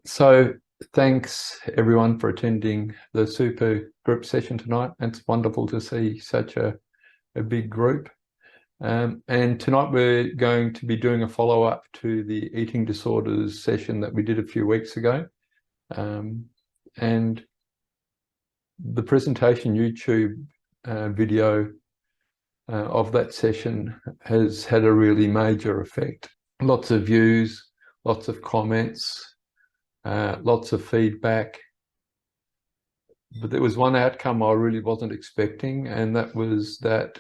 So thanks everyone for attending the super group session tonight. It's wonderful to see such a big group. And tonight we're going to be doing a follow-up to the eating disorders session that we did a few weeks ago. And the presentation YouTube video of that session has had a really major effect. Lots of views, lots of comments, lots of feedback. But there was one outcome I really wasn't expecting, and that was that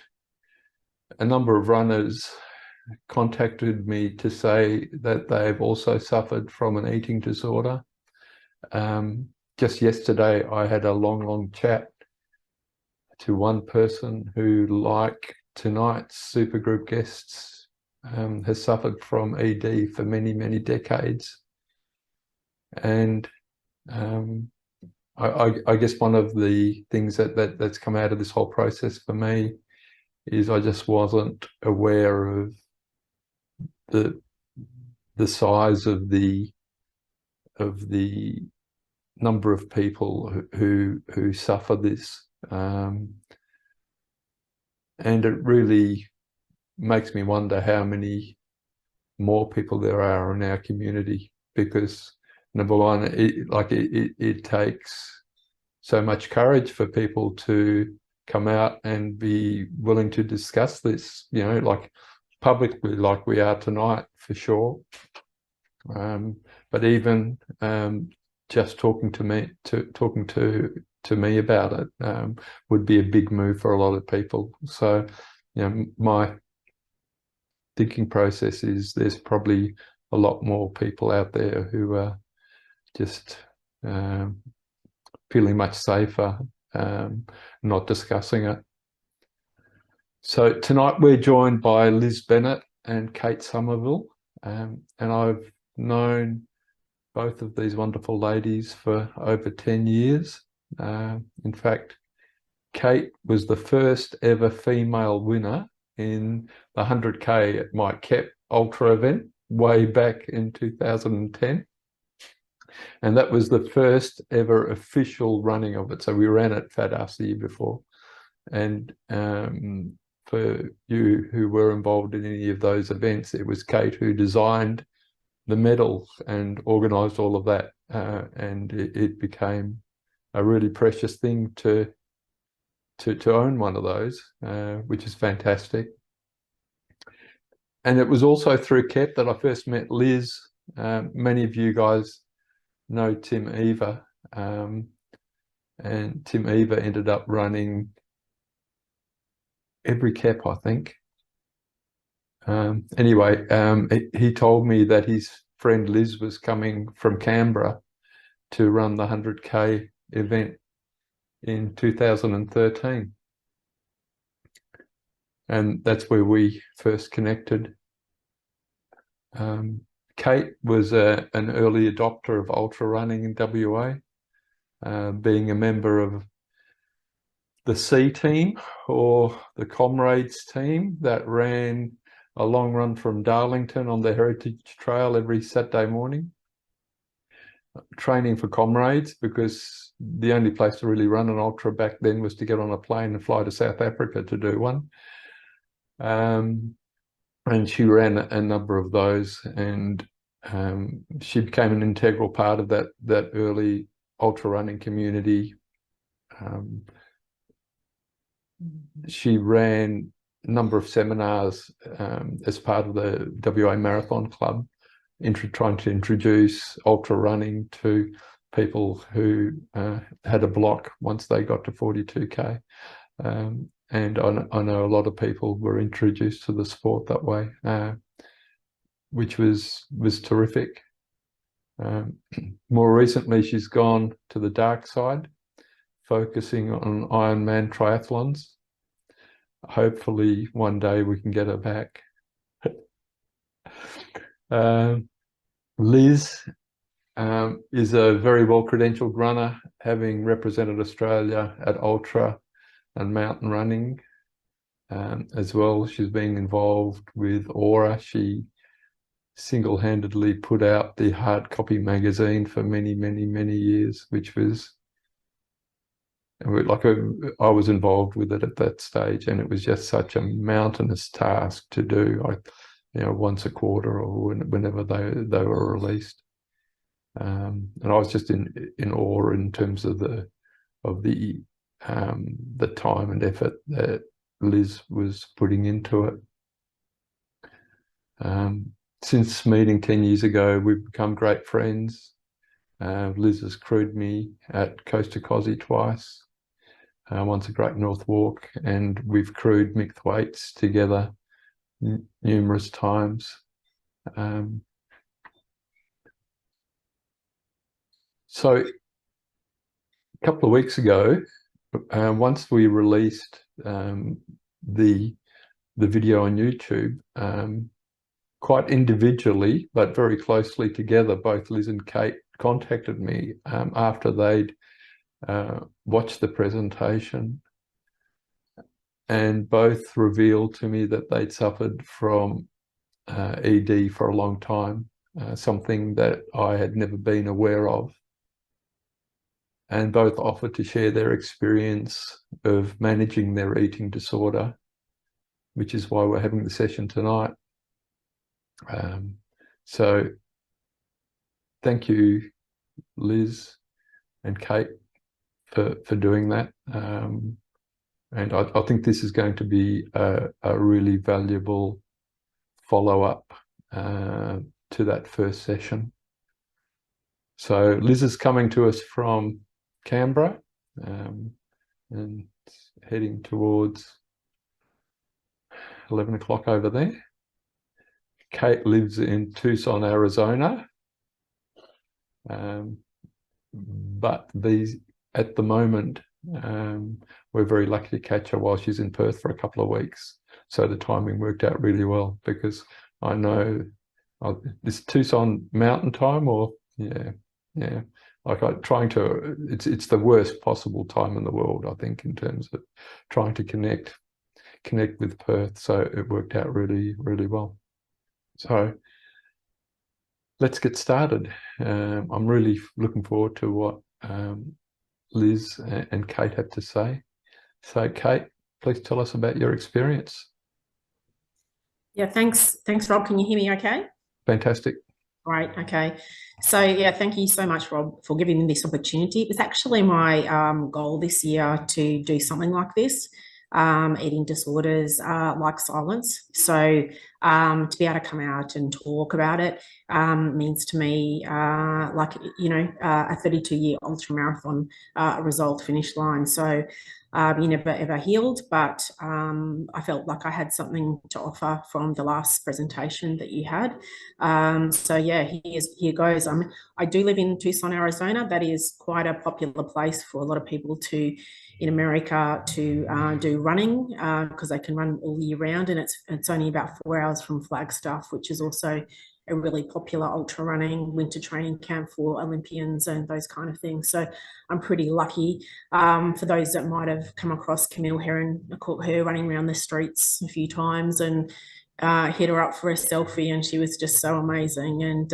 a number of runners contacted me to say that they've also suffered from an eating disorder. Just yesterday, I had a long chat to one person who, like tonight's supergroup guests, has suffered from ED for many decades. And I guess one of the things that's come out of this whole process for me is I just wasn't aware of the size of the number of people who suffer this, and it really makes me wonder how many more people there are in our community, because number one, it takes so much courage for people to come out and be willing to discuss this, like publicly, like we are tonight, for sure. But even just talking to me about it would be a big move for a lot of people. So, my thinking process is there's probably a lot more people out there who are just feeling much safer not discussing it. So tonight we're joined by Liz Bennett and Kate Sommerville, and I've known both of these wonderful ladies for over 10 years. In fact, Kate was the first ever female winner in the 100K at my KEP Ultra event way back in 2010. And that was the first ever official running of it. So we ran at Fadass the year before. And for you who were involved in any of those events, it was Kate who designed the medals and organised all of that. And it became a really precious thing to own one of those, which is fantastic. And it was also through KEP that I first met Liz. Many of you guys know Tim Eva, and Tim Eva ended up running every KEP, I think. Anyway, he told me that his friend Liz was coming from Canberra to run the 100K event in 2013. And that's where we first connected. Kate was an early adopter of ultra running in WA, being a member of the C team, or the Comrades team, that ran a long run from Darlington on the Heritage Trail every Saturday morning, training for Comrades, because the only place to really run an ultra back then was to get on a plane and fly to South Africa to do one. And she ran a number of those, and she became an integral part of that early ultra running community. She ran a number of seminars as part of the WA Marathon Club, trying to introduce ultra running to people who had a block once they got to 42K. And I know a lot of people were introduced to the sport that way, which was terrific. More recently, she's gone to the dark side, focusing on Ironman triathlons. Hopefully one day we can get her back. Liz is a very well-credentialed runner, having represented Australia at ultra and mountain running as well. She's been involved with Aura. She single-handedly put out the hard copy magazine for many, many, many years, which was like I was involved with it at that stage, and it was just such a mountainous task to do, like, once a quarter or whenever they were released. And I was just in awe in terms of the time and effort that Liz was putting into it. Since meeting 10 years ago, we've become great friends. Liz has crewed me at Coast to Cosy twice, once a Great North Walk, and we've crewed mixed weights together numerous times. So a couple of weeks ago, once we released the video on YouTube, quite individually but very closely together, both Liz and Kate contacted me after they'd watched the presentation, and both revealed to me that they'd suffered from ED for a long time, something that I had never been aware of. And both offered to share their experience of managing their eating disorder, which is why we're having the session tonight. So thank you, Liz and Kate, for doing that. And I think this is going to be a really valuable follow-up to that first session. So Liz is coming to us from Canberra, and heading towards 11 o'clock over there. Kate lives in Tucson, Arizona, but at the moment, we're very lucky to catch her while she's in Perth for a couple of weeks. So the timing worked out really well, because I know this Tucson mountain time, or yeah. Like it's the worst possible time in the world, I think, in terms of trying to connect with Perth. So it worked out really, really well. So let's get started. I'm really looking forward to what Liz and Kate have to say. So Kate, please tell us about your experience. Yeah, thanks, Rob. Can you hear me okay? Fantastic. Great, okay. So yeah, thank you so much, Rob, for giving me this opportunity. It was actually my goal this year to do something like this. Eating disorders like silence. So to be able to come out and talk about it means to me like, a 32-year ultramarathon result finish line. So you never ever healed, but I felt like I had something to offer from the last presentation that you had. So yeah, here goes. I do live in Tucson, Arizona. That is quite a popular place for a lot of people in America to do running, because they can run all year round, and it's only about 4 hours from Flagstaff, which is also a really popular ultra running winter training camp for Olympians and those kind of things. So I'm pretty lucky. For those that might have come across Camille Herron, I caught her running around the streets a few times and hit her up for a selfie, and she was just so amazing.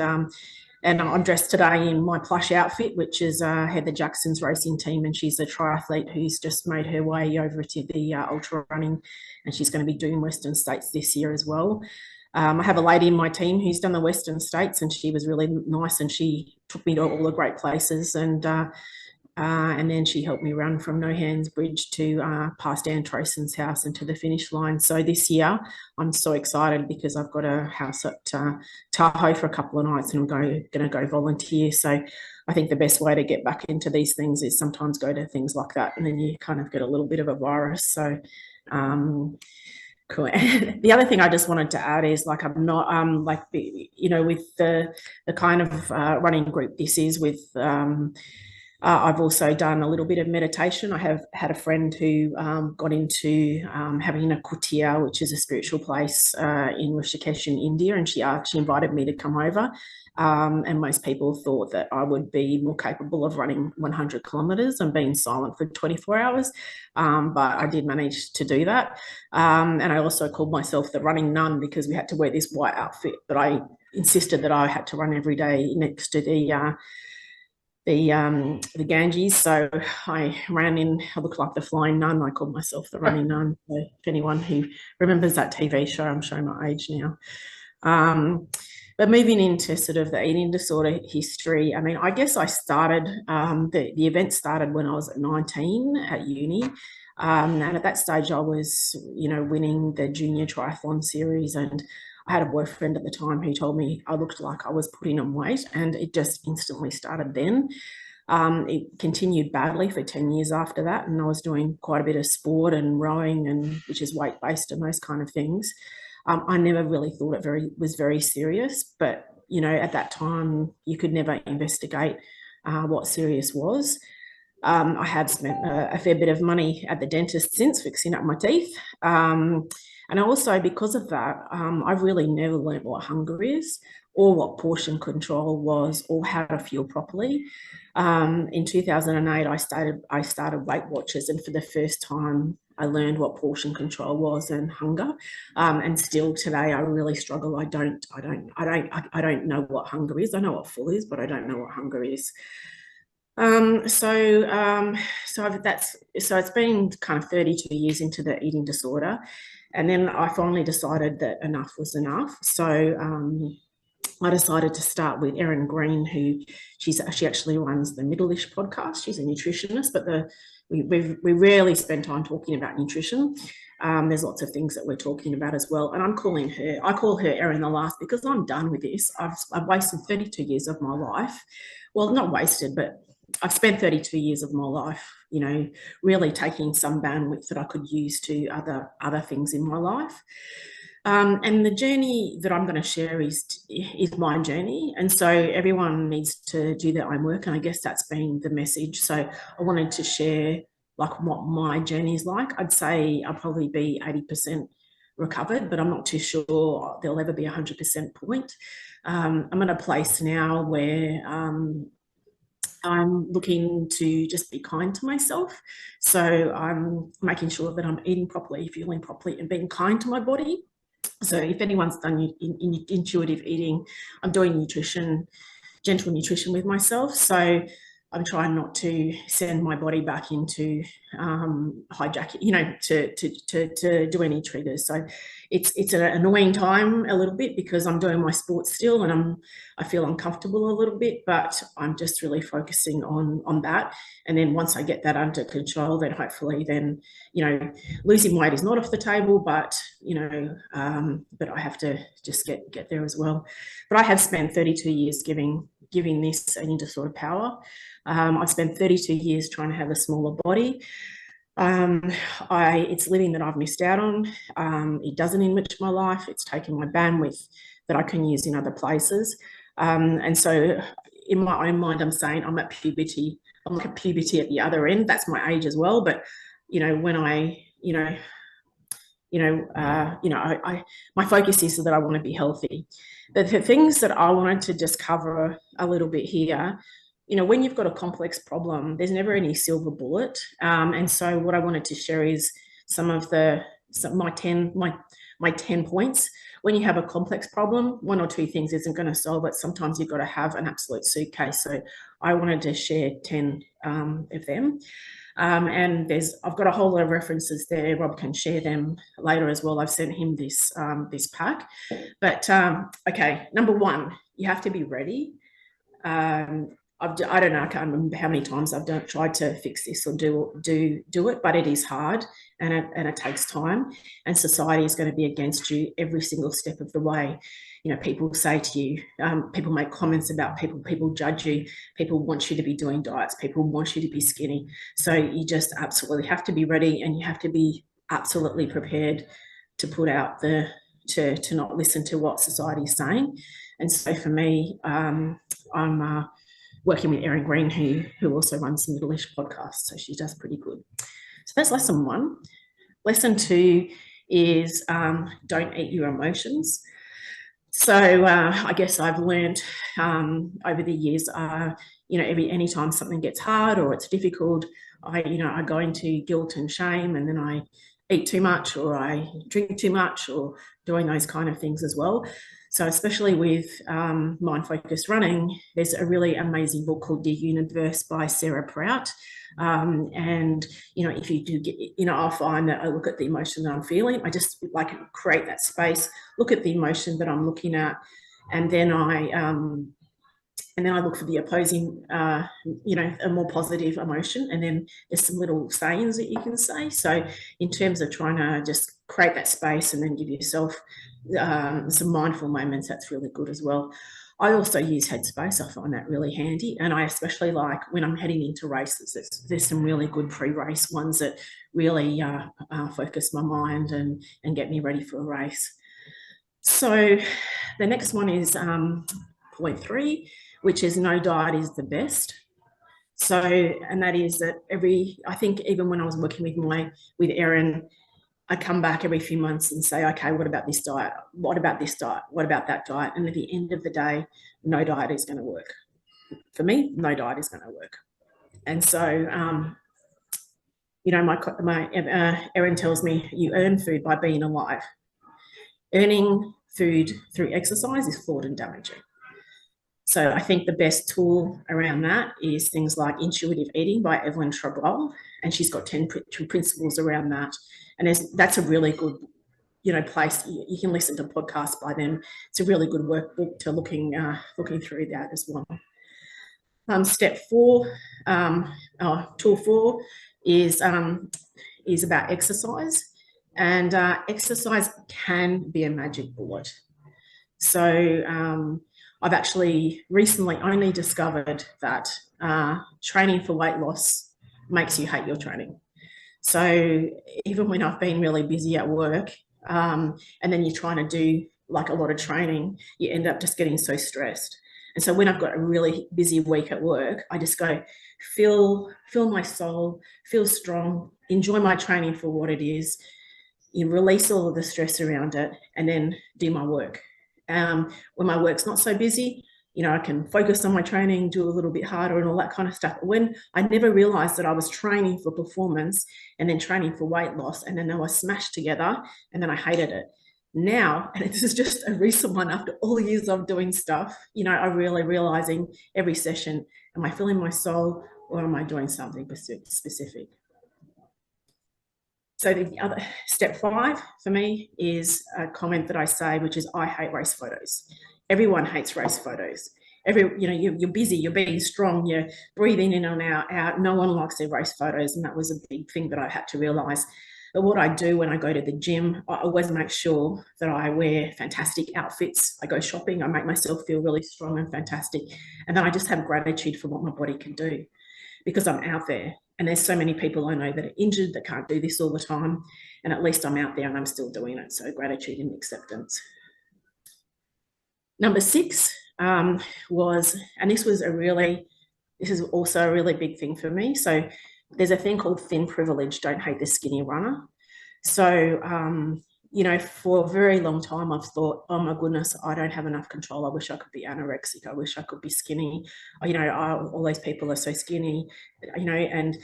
And I'm dressed today in my plush outfit, which is Heather Jackson's racing team, and she's a triathlete who's just made her way over to the ultra running, and she's going to be doing Western States this year as well. I have a lady in my team who's done the Western States, and she was really nice, and she took me to all the great places, and then she helped me run from No Hands Bridge to past Anne Troson's house and to the finish line. So this year, I'm so excited because I've got a house at Tahoe for a couple of nights, and I'm going to go volunteer. So I think the best way to get back into these things is sometimes go to things like that, and then you kind of get a little bit of a virus. So cool. The other thing I just wanted to add is, like, I'm not with the kind of running group this is with I've also done a little bit of meditation. I have had a friend who got into having a kutia, which is a spiritual place in Rishikesh in India, and she invited me to come over. And most people thought that I would be more capable of running 100 kilometers and being silent for 24 hours. But I did manage to do that. And I also called myself the running nun because we had to wear this white outfit, but I insisted that I had to run every day next to the Ganges. So I ran in, I looked like the flying nun. I called myself the running nun. So if anyone who remembers that TV show, I'm showing my age now. But moving into sort of the eating disorder history, I mean, I guess I started, the event started when I was at 19 at uni. And at that stage, I was, winning the junior triathlon series, and I had a boyfriend at the time who told me I looked like I was putting on weight, and it just instantly started then. It continued badly for 10 years after that, and I was doing quite a bit of sport and rowing, and which is weight-based and those kind of things. I never really thought it was very serious, but at that time you could never investigate what serious was. I have spent a fair bit of money at the dentist since fixing up my teeth. And also because of that, I've really never learned what hunger is or what portion control was or how to fuel properly. In 2008, I started Weight Watchers, and for the first time, I learned what portion control was and hunger. And still today, I really struggle. I don't know what hunger is. I know what full is, but I don't know what hunger is. So it's been kind of 32 years into the eating disorder, and then I finally decided that enough was enough. So I decided to start with Erin Green, who she actually runs the Middle-ish podcast. She's a nutritionist, but we rarely spend time talking about nutrition. There's lots of things that we're talking about as well. And I call her Erin the Last because I'm done with this. I've wasted 32 years of my life. Well, not wasted, but I've spent 32 years of my life, really taking some bandwidth that I could use to other things in my life. And the journey that I'm going to share is my journey. And so everyone needs to do their own work. And I guess that's been the message. So I wanted to share like what my journey is like. I'd say I'll probably be 80% recovered, but I'm not too sure there'll ever be 100% point. I'm at a place now where I'm looking to just be kind to myself. So I'm making sure that I'm eating properly, feeling properly, and being kind to my body. So if anyone's done intuitive eating, I'm doing gentle nutrition with myself. So I'm trying not to send my body back into hijacking, to do any triggers. So it's an annoying time a little bit because I'm doing my sport still and I feel uncomfortable a little bit, but I'm just really focusing on that. And then once I get that under control, then hopefully losing weight is not off the table, but but I have to just get there as well. But I have spent 32 years giving this eating disorder power. I've spent 32 years trying to have a smaller body. It's living that I've missed out on. It doesn't enrich my life. It's taken my bandwidth that I can use in other places. And so in my own mind, I'm saying I'm at puberty. I'm like at puberty at the other end. That's my age as well. But, when my focus is that I want to be healthy. The things that I wanted to just cover a little bit here, when you've got a complex problem, there's never any silver bullet. And so what I wanted to share is my 10 points. When you have a complex problem, one or two things isn't going to solve it. Sometimes you've got to have an absolute suitcase. So I wanted to share 10 of them. And I've got a whole lot of references there. Rob can share them later as well. I've sent him this pack. But okay, number one, you have to be ready. I don't know, I can't remember how many times I've tried to fix this or do it, but it is hard and it takes time, and society is going to be against you every single step of the way. People say to you, people make comments about people judge you, people want you to be doing diets, people want you to be skinny. So you just absolutely have to be ready, and you have to be absolutely prepared to put out to not listen to what society is saying. And so for me, I'm working with Erin Green, who also runs the Middle-ish podcast. So she does pretty good. So that's lesson 1. Lesson 2 is don't eat your emotions. So I guess I've learned over the years, anytime something gets hard or it's difficult, I go into guilt and shame, and then I eat too much or I drink too much, or doing those kind of things as well. So especially with mind-focused running, there's a really amazing book called Dear Universe by Sarah Prout. And, if you do get, I'll find that I look at the emotion that I'm feeling. I just like create that space, look at the emotion that I'm looking at, and then I look for the opposing, a more positive emotion. And then there's some little sayings that you can say. So in terms of trying to just create that space and then give yourself some mindful moments, that's really good as well. I also use Headspace. I find that really handy. And I especially like when I'm heading into races, there's some really good pre-race ones that really focus my mind and get me ready for a race. So the next one is point 3, which is no diet is the best. So, and that is that I think even when I was working with Erin, I come back every few months and say, okay, what about this diet? What about this diet? What about that diet? And at the end of the day, no diet is going to work. For me, no diet is going to work. And so, Erin tells me you earn food by being alive. Earning food through exercise is flawed and damaging. So I think the best tool around that is things like intuitive eating by Evelyn Trebois, and she's got 10 principles around that. And that's a really good, place. You can listen to podcasts by them. It's a really good workbook to looking through that as well. Step 4, tool 4 is about exercise, and exercise can be a magic bullet. So I've actually recently only discovered that training for weight loss makes you hate your training. So even when I've been really busy at work, and then you're trying to do like a lot of training, you end up just getting so stressed. And so when I've got a really busy week at work, I just go, feel my soul, feel strong, enjoy my training for what it is, you release all of the stress around it, and then do my work. When my work's not so busy, I can focus on my training, do a little bit harder and all that kind of stuff. When I never realized that I was training for performance and then training for weight loss, and then they were smashed together, and then I hated it. Now, and this is just a recent one after all years of doing stuff, I'm really realizing every session, am I feeling my soul or am I doing something specific? So the other step 5 for me is a comment that I say, which is I hate race photos. Everyone hates race photos. You're busy, you're being strong, you're breathing in and out. No one likes their race photos, and that was a big thing that I had to realize. But what I do when I go to the gym, I always make sure that I wear fantastic outfits. I go shopping, I make myself feel really strong and fantastic. And then I just have gratitude for what my body can do, because I'm out there. And there's so many people I know that are injured, that can't do this all the time. And at least I'm out there and I'm still doing it. So gratitude and acceptance. Number 6 was, and this is also a really big thing for me. So there's a thing called thin privilege. Don't hate the skinny runner. So, for a very long time, I've thought, oh my goodness, I don't have enough control. I wish I could be anorexic. I wish I could be skinny. All those people are so skinny, and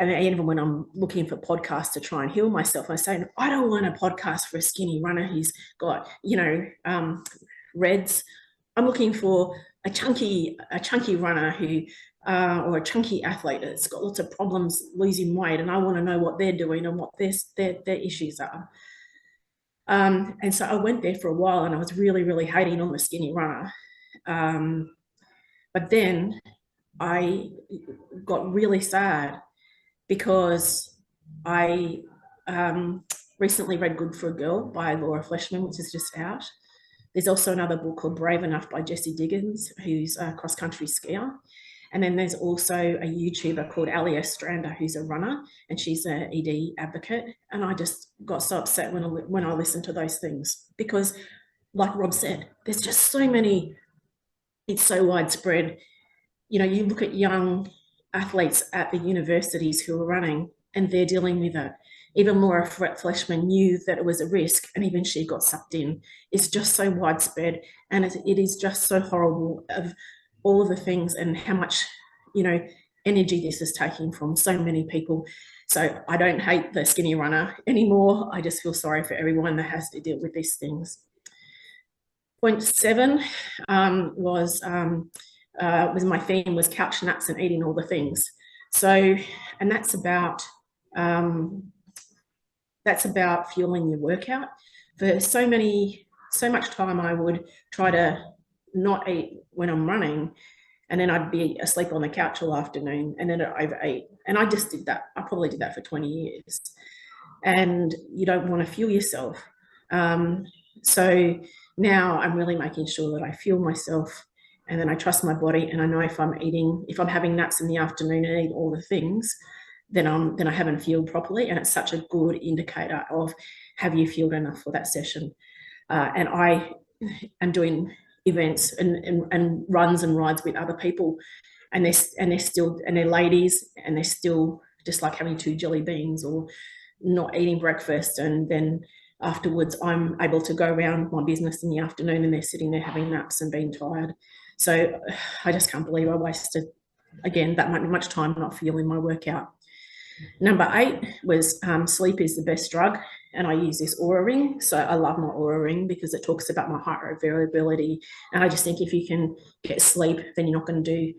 even when I'm looking for podcasts to try and heal myself, I say, I don't want a podcast for a skinny runner who's got, reds. I'm looking for a chunky runner who, or a chunky athlete that's got lots of problems losing weight, and I want to know what they're doing and what their issues are. And so I went there for a while, and I was really, really hating on the skinny runner. But then I got really sad because I recently read Good for a Girl by Laura Fleshman, which is just out. There's also another book called Brave Enough by Jessie Diggins, who's a cross-country skier. And then there's also a YouTuber called Ali Ostrander, who's a runner, and she's an ED advocate. And I just got so upset when I listened to those things, because like Rob said, there's just so many, it's so widespread. you look at young athletes at the universities who are running and they're dealing with it. Even Laura Fleshman knew that it was a risk, and even she got sucked in. It's just so widespread, and it is just so horrible of all of the things and how much, energy this is taking from so many people. So I don't hate the skinny runner anymore. I just feel sorry for everyone that has to deal with these things. Point 7 was my theme was couch naps and eating all the things. So, and that's about fueling your workout. For so much time, I would try to not eat when I'm running, and then I'd be asleep on the couch all afternoon, and then I'd overeat. And I just did that. I probably did that for 20 years. And you don't want to fuel yourself. So now I'm really making sure that I fuel myself, and then I trust my body, and I know if I'm having naps in the afternoon and eat all the things, then I haven't fueled properly. And it's such a good indicator of, have you fueled enough for that session? And I am doing events and runs and rides with other people, and they're ladies, and they're still just like having 2 jelly beans or not eating breakfast, and then afterwards I'm able to go around my business in the afternoon, and they're sitting there having naps and being tired. So I just can't believe I wasted, again, that much time not fueling my workout. Number 8 was sleep is the best drug, and I use this Aura ring. So I love my Aura ring because it talks about my heart rate variability, and I just think if you can get sleep, then you're going to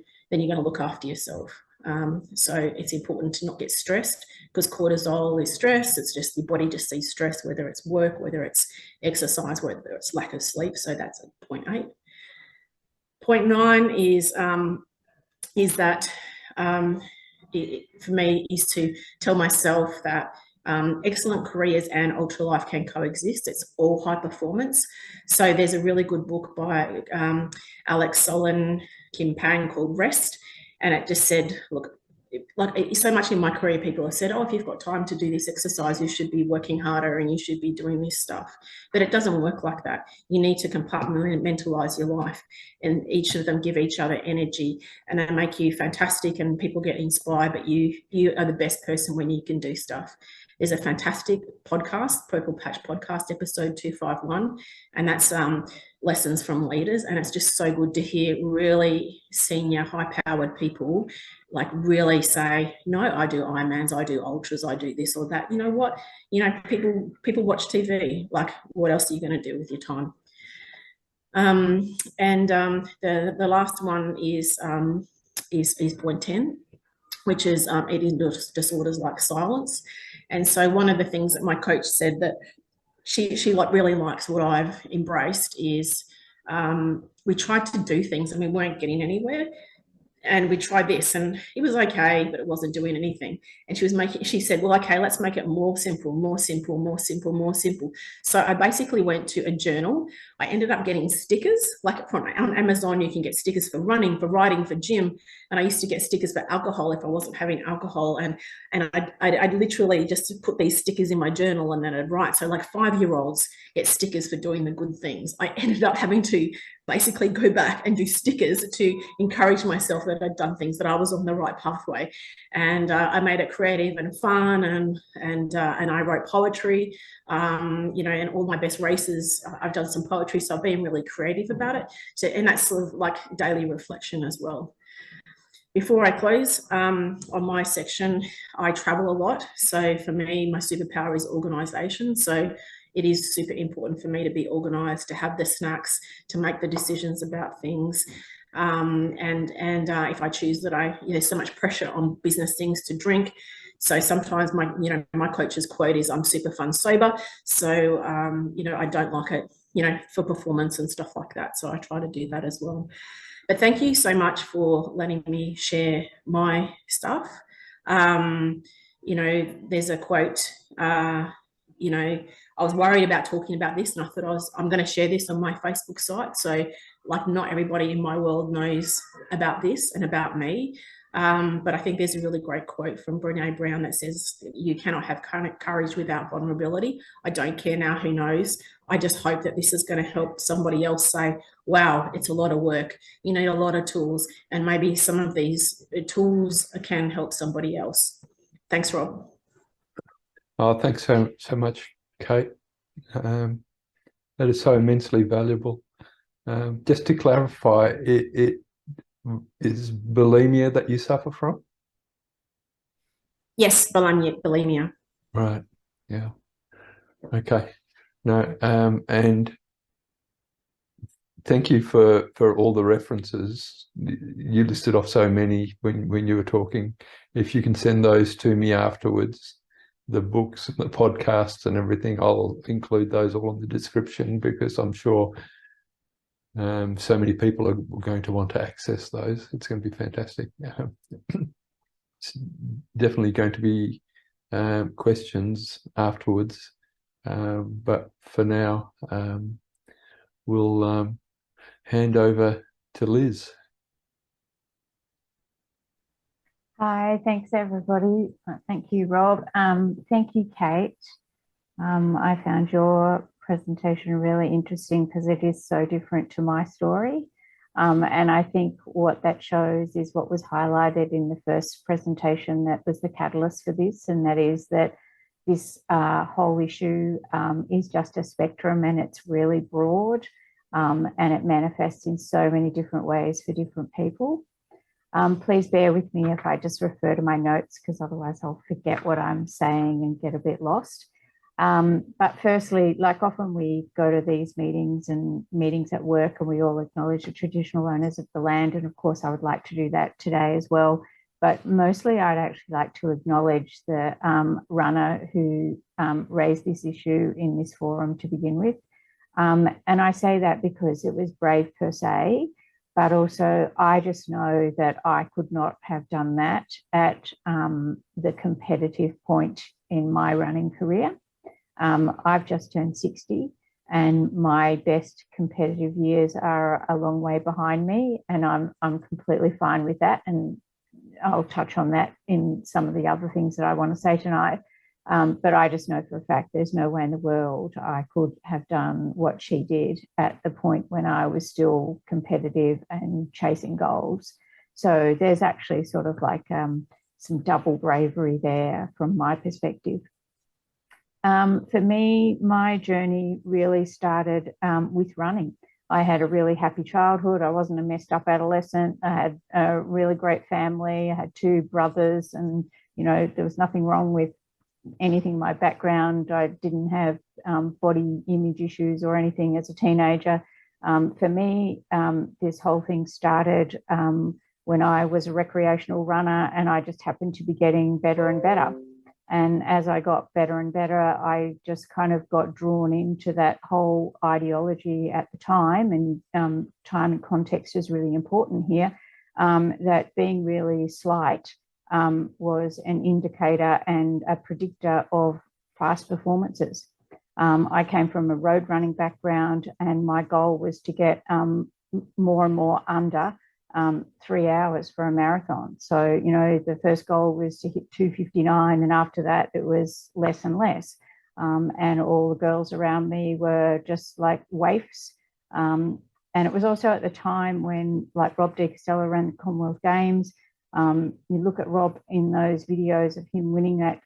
look after yourself. So it's important to not get stressed, because cortisol is stress. It's just your body just sees stress, whether it's work, whether it's exercise, whether it's lack of sleep. So that's a point 8. Point 9 is that for me is to tell myself that excellent careers and ultra life can coexist. It's all high performance. So there's a really good book by Alex Solon, Kim Pang, called Rest, and it just said, look, like so much in my career, people have said, oh, if you've got time to do this exercise, you should be working harder and you should be doing this stuff. But it doesn't work like that. You need to compartmentalize your life, and each of them give each other energy, and they make you fantastic, and people get inspired, but you are the best person when you can do stuff. There's a fantastic podcast, Purple Patch Podcast, episode 251, and that's lessons from leaders. And it's just so good to hear really senior, high-powered people like really say, no, I do Ironmans, I do ultras, I do this or that. You know what? People watch TV. Like, what else are you going to do with your time? The last one is point 10, which is eating disorders like silence. And so one of the things that my coach said that she like really likes what I've embraced is we tried to do things and we weren't getting anywhere. And we tried this and it was okay, but it wasn't doing anything. And she said, well, okay, let's make it more simple, more simple, more simple, more simple. So I basically went to a journal. I ended up getting stickers, like on Amazon, you can get stickers for running, for riding, for gym. And I used to get stickers for alcohol if I wasn't having alcohol. And I'd literally just put these stickers in my journal and then I'd write. So like 5-year-olds get stickers for doing the good things. I ended up having to basically go back and do stickers to encourage myself that I'd done things, that I was on the right pathway. And I made it creative and fun, and I wrote poetry, and all my best races, I've done some poetry. So I've been really creative about it. And that's sort of like daily reflection as well. Before I close, on my section, I travel a lot. So for me, my superpower is organisation. So it is super important for me to be organised, to have the snacks, to make the decisions about things. If I choose that there's so much pressure on business things to drink. So sometimes my coach's quote is, I'm super fun sober. So, I don't like it, for performance and stuff like that. So I try to do that as well. But thank you so much for letting me share my stuff. There's a quote, I was worried about talking about this, and I thought I'm going to share this on my Facebook site. So like, not everybody in my world knows about this and about me. But I think there's a really great quote from Brene Brown that says, you cannot have courage without vulnerability. I don't care now who knows. I just hope that this is going to help somebody else say, wow, it's a lot of work. You need a lot of tools, and maybe some of these tools can help somebody else. Thanks, Rob. Oh, thanks so much, Kate. That is so immensely valuable. Just to clarify, it is bulimia that you suffer from? Yes, bulimia. Right. Yeah. Okay. No. And thank you for all the references. You listed off so many when you were talking. If you can send those to me afterwards, the books, the podcasts, and everything, I'll include those all in the description, because I'm sure so many people are going to want to access those. It's going to be fantastic. It's definitely going to be questions afterwards, but for now, we'll hand over to Liz. Hi, thanks everybody. Thank you, Rob. Thank you, Kate. I found your presentation really interesting because it is so different to my story. And I think what that shows is what was highlighted in the first presentation that was the catalyst for this, and that is that this whole issue is just a spectrum, and it's really broad, and it manifests in so many different ways for different people. Please bear with me if I just refer to my notes, because otherwise I'll forget what I'm saying and get a bit lost. But firstly, like often we go to these meetings and meetings at work, and we all acknowledge the traditional owners of the land. And of course, I would like to do that today as well. But mostly I'd actually like to acknowledge the runner who raised this issue in this forum to begin with. And I say that because it was brave per se, but also I just know that I could not have done that at the competitive point in my running career. I've just turned 60, and my best competitive years are a long way behind me, and I'm completely fine with that. And I'll touch on that in some of the other things that I want to say tonight. But I just know for a fact there's no way in the world I could have done what she did at the point when I was still competitive and chasing goals. So there's actually sort of like some double bravery there from my perspective. For me, my journey really started with running. I had a really happy childhood. I wasn't a messed up adolescent. I had a really great family. I had 2 brothers, and, you know, there was nothing wrong with anything in my background. I didn't have body image issues or anything as a teenager. For me, this whole thing started when I was a recreational runner, and I just happened to be getting better and better. And as I got better and better, I just kind of got drawn into that whole ideology at the time, and time and context is really important here, that being really slight was an indicator and a predictor of fast performances. I came from a road running background, and my goal was to get more and more under 3 hours for a marathon. So, you know, the first goal was to hit 2:59, and after that it was less and less. And all the girls around me were just like waifs. And it was also at the time when, like, Rob de Castella ran the Commonwealth Games. You look at Rob in those videos of him winning that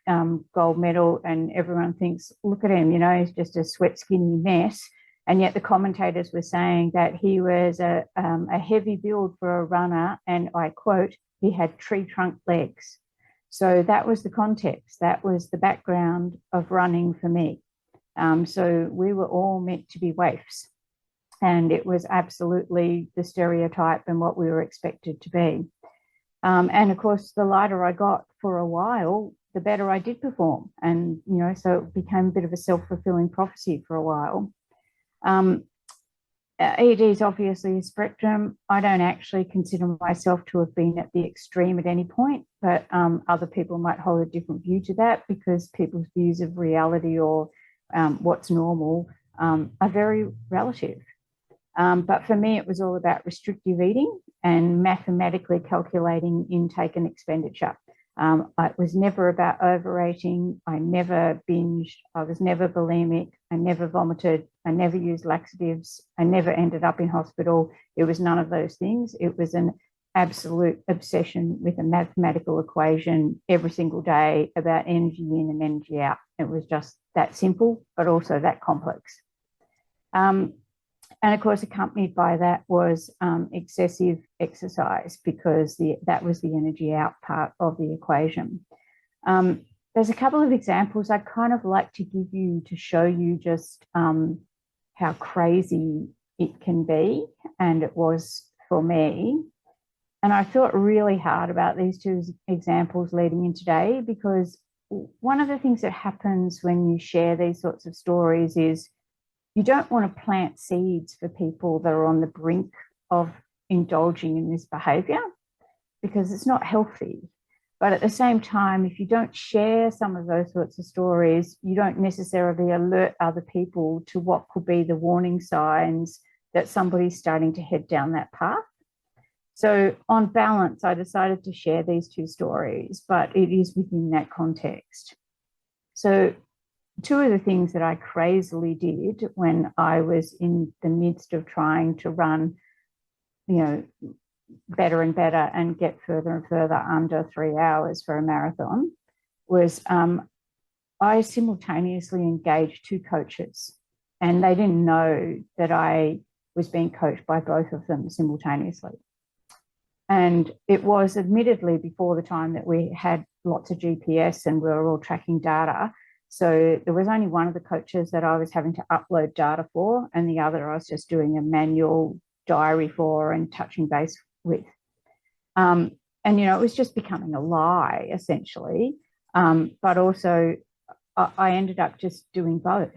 gold medal, and everyone thinks, look at him, you know, he's just a sweat, skinny mess. And yet the commentators were saying that he was a heavy build for a runner, and I quote, he had tree trunk legs. So that was the context. That was the background of running for me. So we were all meant to be waifs, and it was absolutely the stereotype and what we were expected to be. And of course, the lighter I got for a while, the better I did perform. And, you know, so it became a bit of a self-fulfilling prophecy for a while. ED is obviously a spectrum. I don't actually consider myself to have been at the extreme at any point, but other people might hold a different view to that, because people's views of reality or what's normal are very relative. But for me, it was all about restrictive eating and mathematically calculating intake and expenditure. It was never about overeating. I never binged. I was never bulimic. I never vomited. I never used laxatives. I never ended up in hospital. It was none of those things. It was an absolute obsession with a mathematical equation every single day about energy in and energy out. It was just that simple, but also that complex. And of course, accompanied by that was excessive exercise, because that was the energy out part of the equation. There's a couple of examples I'd kind of like to give you to show you just how crazy it can be, and it was for me. And I thought really hard about these two examples leading in today, because one of the things that happens when you share these sorts of stories is you don't want to plant seeds for people that are on the brink of indulging in this behaviour, because it's not healthy. But at the same time, if you don't share some of those sorts of stories, you don't necessarily alert other people to what could be the warning signs that somebody's starting to head down that path. So on balance, I decided to share these two stories, but it is within that context. So two of the things that I crazily did when I was in the midst of trying to run, better and better and get further and further under 3 hours for a marathon was I simultaneously engaged two coaches, and they didn't know that I was being coached by both of them simultaneously. And it was admittedly before the time that we had lots of GPS and we were all tracking data. So there was only one of the coaches that I was having to upload data for, and the other I was just doing a manual diary for and touching base with. And, it was just becoming a lie, essentially. But also I ended up just doing both.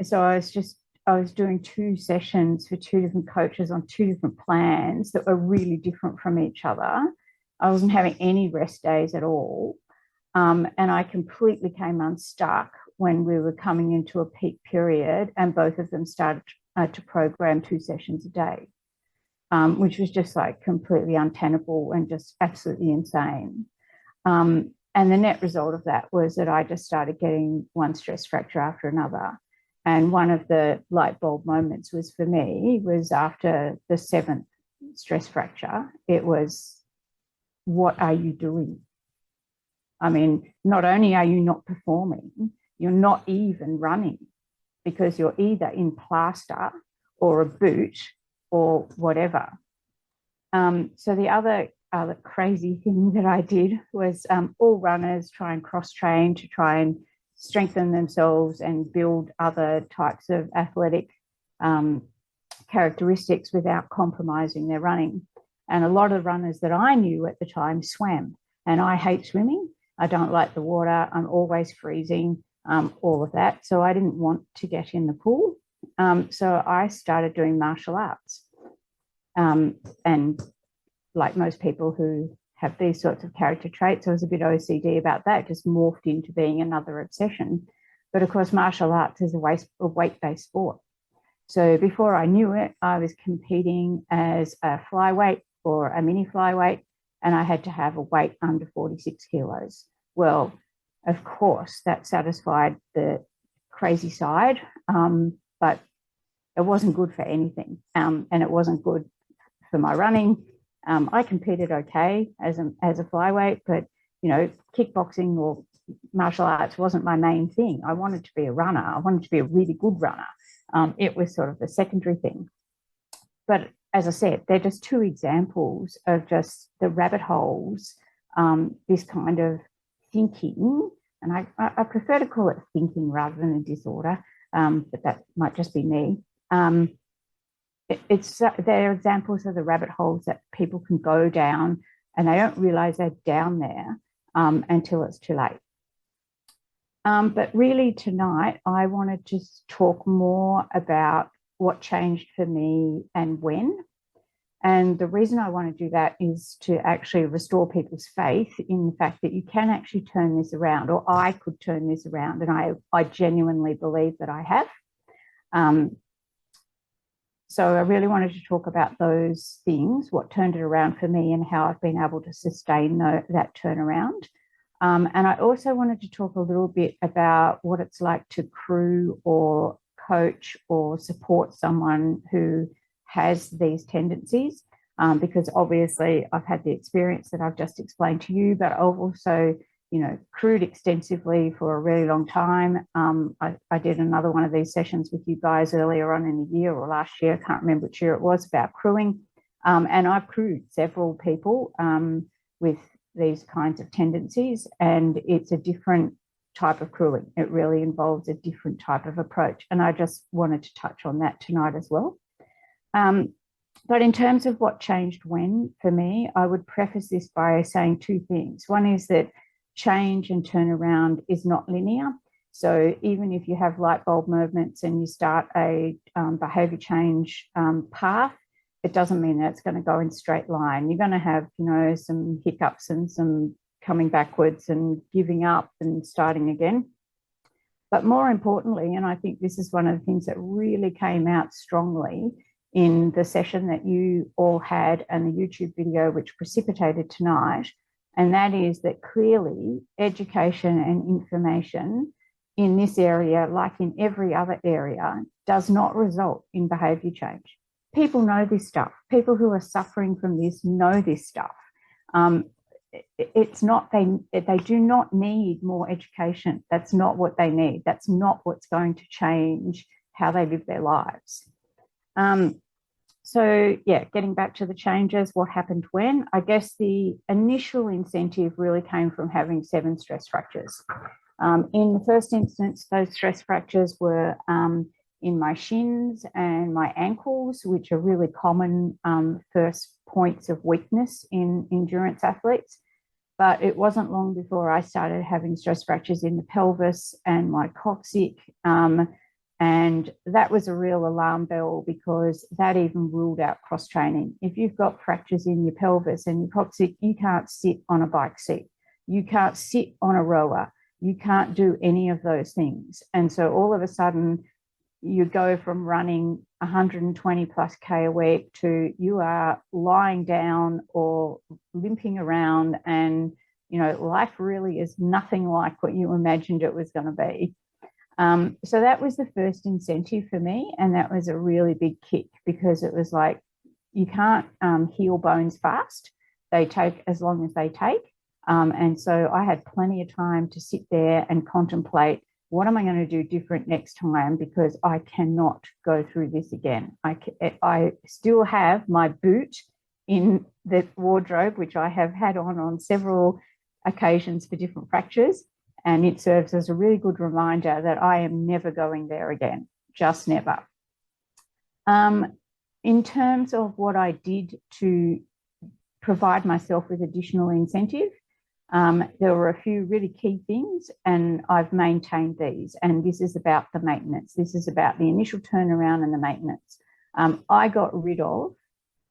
So I was doing 2 sessions for 2 different coaches on 2 different plans that were really different from each other. I wasn't having any rest days at all. And I completely came unstuck when we were coming into a peak period, and both of them started to program 2 sessions a day, which was just like completely untenable and just absolutely insane. And the net result of that was that I just started getting one stress fracture after another. And one of the light bulb moments for me was after the 7th stress fracture. It was, what are you doing? I mean, not only are you not performing, you're not even running, because you're either in plaster or a boot or whatever. So the other crazy thing that I did was all runners try and cross-train to try and strengthen themselves and build other types of athletic characteristics without compromising their running. And a lot of runners that I knew at the time swam, and I hate swimming. I don't like the water. I'm always freezing, all of that. So I didn't want to get in the pool. So I started doing martial arts. And like most people who have these sorts of character traits, I was a bit OCD about that, just morphed into being another obsession. But of course, martial arts is a weight-based sport. So before I knew it, I was competing as a flyweight or a mini flyweight, and I had to have a weight under 46 kilos. Well, of course, that satisfied the crazy side, but it wasn't good for anything, and it wasn't good for my running. I competed okay as a flyweight, but kickboxing or martial arts wasn't my main thing. I wanted to be a runner. I wanted to be a really good runner. It was sort of the secondary thing. But as I said, they're just 2 examples of just the rabbit holes, this kind of thinking, and I prefer to call it thinking rather than a disorder, but that might just be me. They're examples of the rabbit holes that people can go down, and they don't realize they're down there until it's too late. But really tonight, I want to just talk more about what changed for me and when. And the reason I want to do that is to actually restore people's faith in the fact that you can actually turn this around, or I could turn this around. And I genuinely believe that I have. So I really wanted to talk about those things, what turned it around for me and how I've been able to sustain that turnaround. And I also wanted to talk a little bit about what it's like to crew or coach or support someone who has these tendencies, because obviously I've had the experience that I've just explained to you, but I've also, crewed extensively for a really long time. I did another one of these sessions with you guys earlier on in the year or last year, I can't remember which year it was, about crewing. And I've crewed several people with these kinds of tendencies, and it's a different type of crewing. It really involves a different type of approach. And I just wanted to touch on that tonight as well. But in terms of what changed when for me, I would preface this by saying two things. One is that change and turnaround is not linear. So even if you have light bulb movements and you start a behaviour change path, it doesn't mean that it's going to go in straight line. You're going to have, some hiccups and some coming backwards and giving up and starting again. But more importantly, and I think this is one of the things that really came out strongly in the session that you all had and the YouTube video which precipitated tonight, and that is that clearly education and information in this area, like in every other area, does not result in behaviour change. People know this stuff. People who are suffering from this know this stuff. It's not, they do not need more education. That's not what they need. That's not what's going to change how they live their lives. So yeah, getting back to the changes, what happened when? I guess the initial incentive really came from having 7 stress fractures. In the first instance, those stress fractures were in my shins and my ankles, which are really common first points of weakness in endurance athletes. But it wasn't long before I started having stress fractures in the pelvis and my coccyx. And that was a real alarm bell, because that even ruled out cross-training. If you've got fractures in your pelvis and your coccyx, you can't sit on a bike seat. You can't sit on a rower. You can't do any of those things. And so all of a sudden, you go from running 120 plus K a week to you are lying down or limping around, and, life really is nothing like what you imagined it was going to be. So that was the first incentive for me, and that was a really big kick, because it was like, you can't heal bones fast. They take as long as they take. And so I had plenty of time to sit there and contemplate, what am I going to do different next time, because I cannot go through this again. I still have my boot in the wardrobe, which I have had on several occasions for different fractures. And it serves as a really good reminder that I am never going there again, just never. In terms of what I did to provide myself with additional incentive, there were a few really key things, and I've maintained these. And this is about the maintenance. This is about the initial turnaround and the maintenance. I got rid of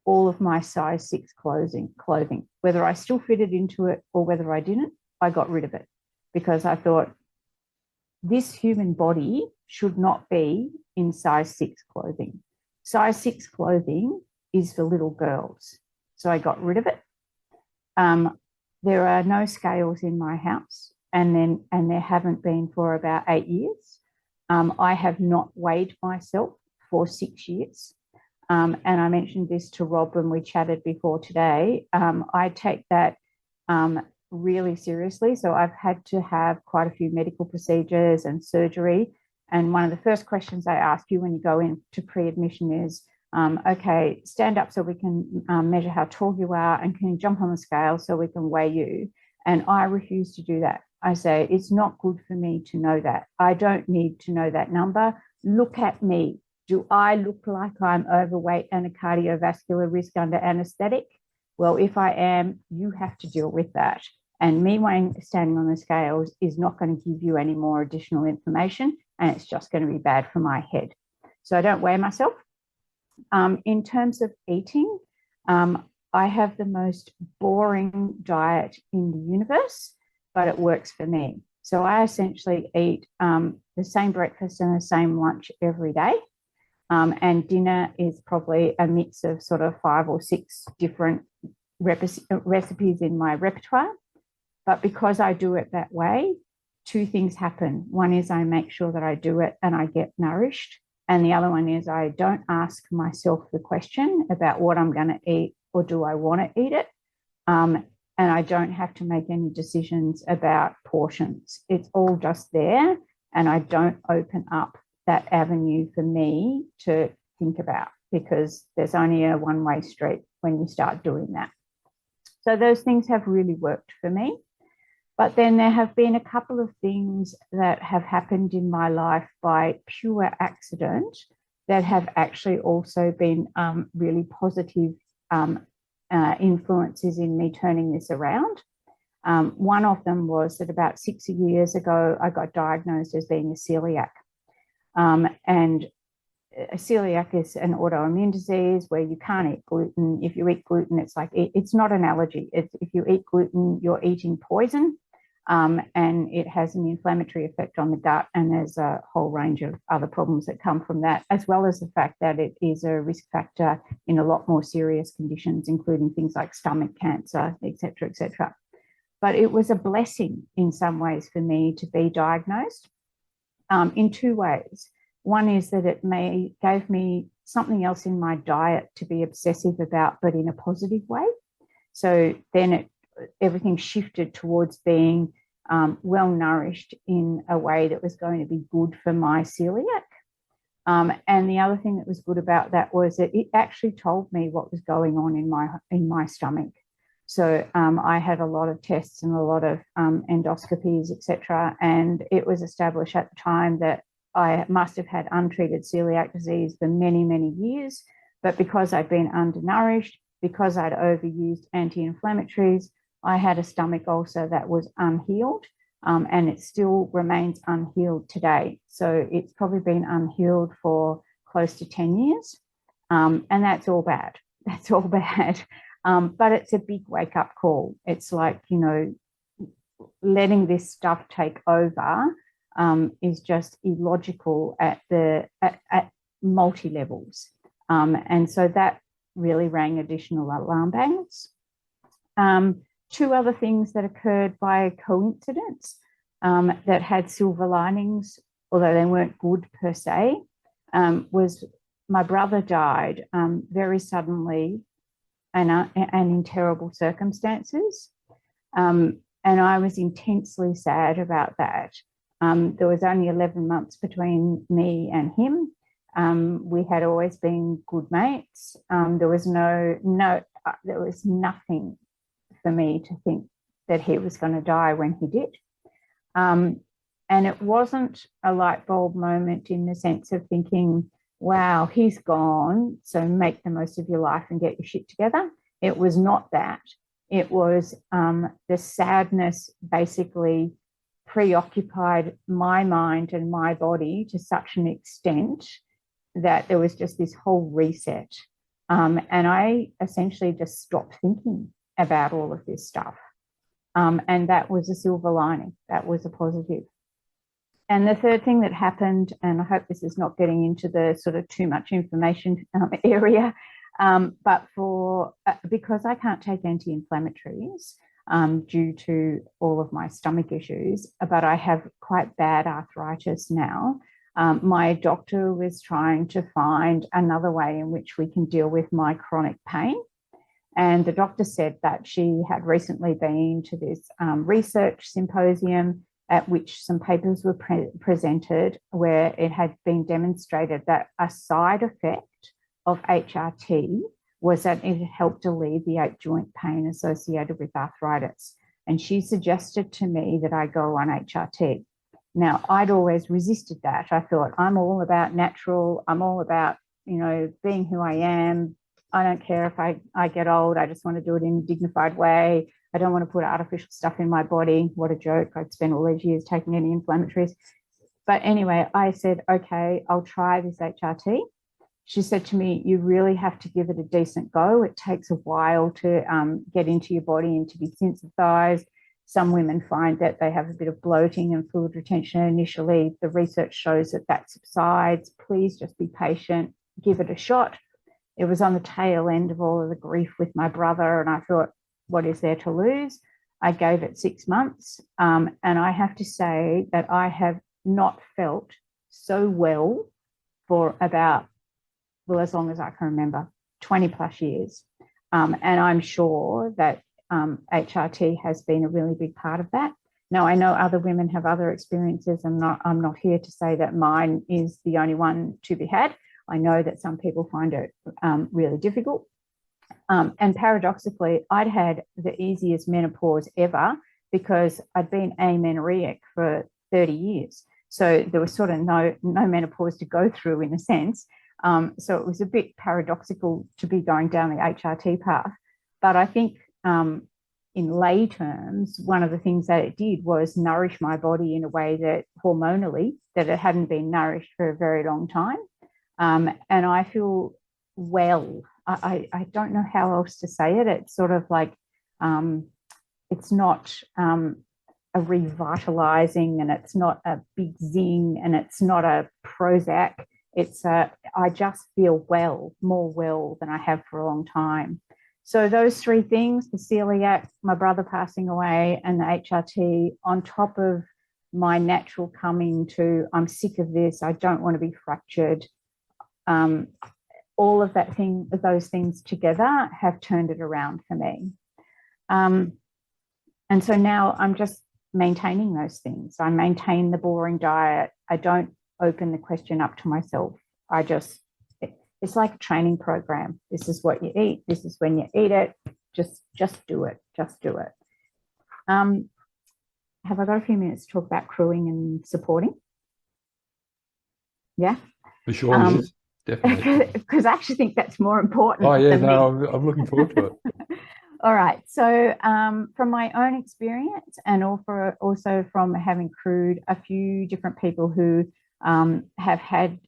all of my size 6 clothing, whether I still fitted into it or whether I didn't, I got rid of it. Because I thought, this human body should not be in size 6 clothing. Size 6 clothing is for little girls. So I got rid of it. There are no scales in my house, and there haven't been for about 8 years. I have not weighed myself for 6 years. And I mentioned this to Rob when we chatted before today. I take that really seriously. So I've had to have quite a few medical procedures and surgery. And one of the first questions I ask you when you go into pre-admission is, okay, stand up so we can measure how tall you are, and can you jump on the scale so we can weigh you? And I refuse to do that. I say, it's not good for me to know that. I don't need to know that number. Look at me. Do I look like I'm overweight and a cardiovascular risk under anaesthetic? Well, if I am, you have to deal with that. And me standing on the scales is not going to give you any more additional information, and it's just going to be bad for my head. So I don't weigh myself. In terms of eating, I have the most boring diet in the universe, but it works for me. So I essentially eat the same breakfast and the same lunch every day. And dinner is probably a mix of sort of 5 or 6 different recipes in my repertoire. But because I do it that way, 2 things happen. One is I make sure that I do it and I get nourished. And the other one is I don't ask myself the question about what I'm going to eat or do I want to eat it. And I don't have to make any decisions about portions. It's all just there, and I don't open up that avenue for me to think about, because there's only a one-way street when you start doing that. So those things have really worked for me. But then there have been a couple of things that have happened in my life by pure accident that have actually also been really positive influences in me turning this around. One of them was that about 6 years ago, I got diagnosed as being a celiac. And a celiac is an autoimmune disease where you can't eat gluten. If you eat gluten, it's like, it's not an allergy. If you eat gluten, you're eating poison. And it has an inflammatory effect on the gut, and there's a whole range of other problems that come from that, as well as the fact that it is a risk factor in a lot more serious conditions, including things like stomach cancer, etc., etc. But it was a blessing in some ways for me to be diagnosed in 2 ways. One is that it gave me something else in my diet to be obsessive about, but in a positive way. So then everything shifted towards being well nourished in a way that was going to be good for my celiac. And the other thing that was good about that was that it actually told me what was going on in my stomach. So I had a lot of tests and a lot of endoscopies, etc. And it was established at the time that I must have had untreated celiac disease for many, many years. But because I'd been undernourished, because I'd overused anti-inflammatories, I had a stomach ulcer that was unhealed, and it still remains unhealed today. So it's probably been unhealed for close to 10 years. And that's all bad. That's all bad. But it's a big wake-up call. It's like, you know, letting this stuff take over is just illogical at multi-levels. And so that really rang additional alarm bells. 2 other things that occurred by coincidence that had silver linings, although they weren't good per se, was my brother died very suddenly and in terrible circumstances. And I was intensely sad about that. There was only 11 months between me and him. We had always been good mates. There was there was nothing for me to think that he was going to die when he did. And it wasn't a light bulb moment in the sense of thinking, wow, he's gone, so make the most of your life and get your shit together. It was not that. It was the sadness basically preoccupied my mind and my body to such an extent that there was just this whole reset. And I essentially just stopped thinking about all of this stuff. And that was a silver lining. That was a positive. And the third thing that happened, and I hope this is not getting into the sort of too much information area, but because I can't take anti-inflammatories due to all of my stomach issues, but I have quite bad arthritis now. My doctor was trying to find another way in which we can deal with my chronic pain. And the doctor said that she had recently been to this research symposium at which some papers were presented where it had been demonstrated that a side effect of HRT was that it helped alleviate joint pain associated with arthritis. And she suggested to me that I go on HRT. Now, I'd always resisted that. I thought, I'm all about natural. I'm all about, you know, being who I am. I don't care if I get old. I just want to do it in a dignified way. I don't want to put artificial stuff in my body. What a joke. I'd spent all these years taking anti-inflammatories. But anyway, I said, okay, I'll try this HRT. She said to me, you really have to give it a decent go. It takes a while to get into your body and to be sensitized. Some women find that they have a bit of bloating and fluid retention initially. The research shows that that subsides. Please just be patient, give it a shot. It was on the tail end of all of the grief with my brother, and I thought, what is there to lose? I gave it 6 months, and I have to say that I have not felt so well for about, well, as long as I can remember, 20 plus years. And I'm sure that HRT has been a really big part of that. Now, I know other women have other experiences. I'm not here to say that mine is the only one to be had. I know that some people find it really difficult. And paradoxically, I'd had the easiest menopause ever because I'd been amenorrheic for 30 years. So there was sort of no menopause to go through in a sense. So it was a bit paradoxical to be going down the HRT path. But I think in lay terms, one of the things that it did was nourish my body in a way that hormonally, that it hadn't been nourished for a very long time. And I feel well. I don't know how else to say it. It's sort of like, it's not a revitalizing, and it's not a big zing, and it's not a Prozac. It's I just feel well, more well than I have for a long time. So those three things, the celiac, my brother passing away, and the HRT, on top of my natural coming to, I'm sick of this, I don't want to be fractured. All of those things together have turned it around for me. And so now I'm just maintaining those things. I maintain the boring diet. I don't open the question up to myself. It's like a training program. This is what you eat. This is when you eat it. Just do it. Just do it. Have I got a few minutes to talk about crewing and supporting? Yeah. For sure, yes, definitely. Because I actually think that's more important. Oh yeah, no, I'm looking forward to it. All right. So from my own experience, and also from having crewed a few different people who have had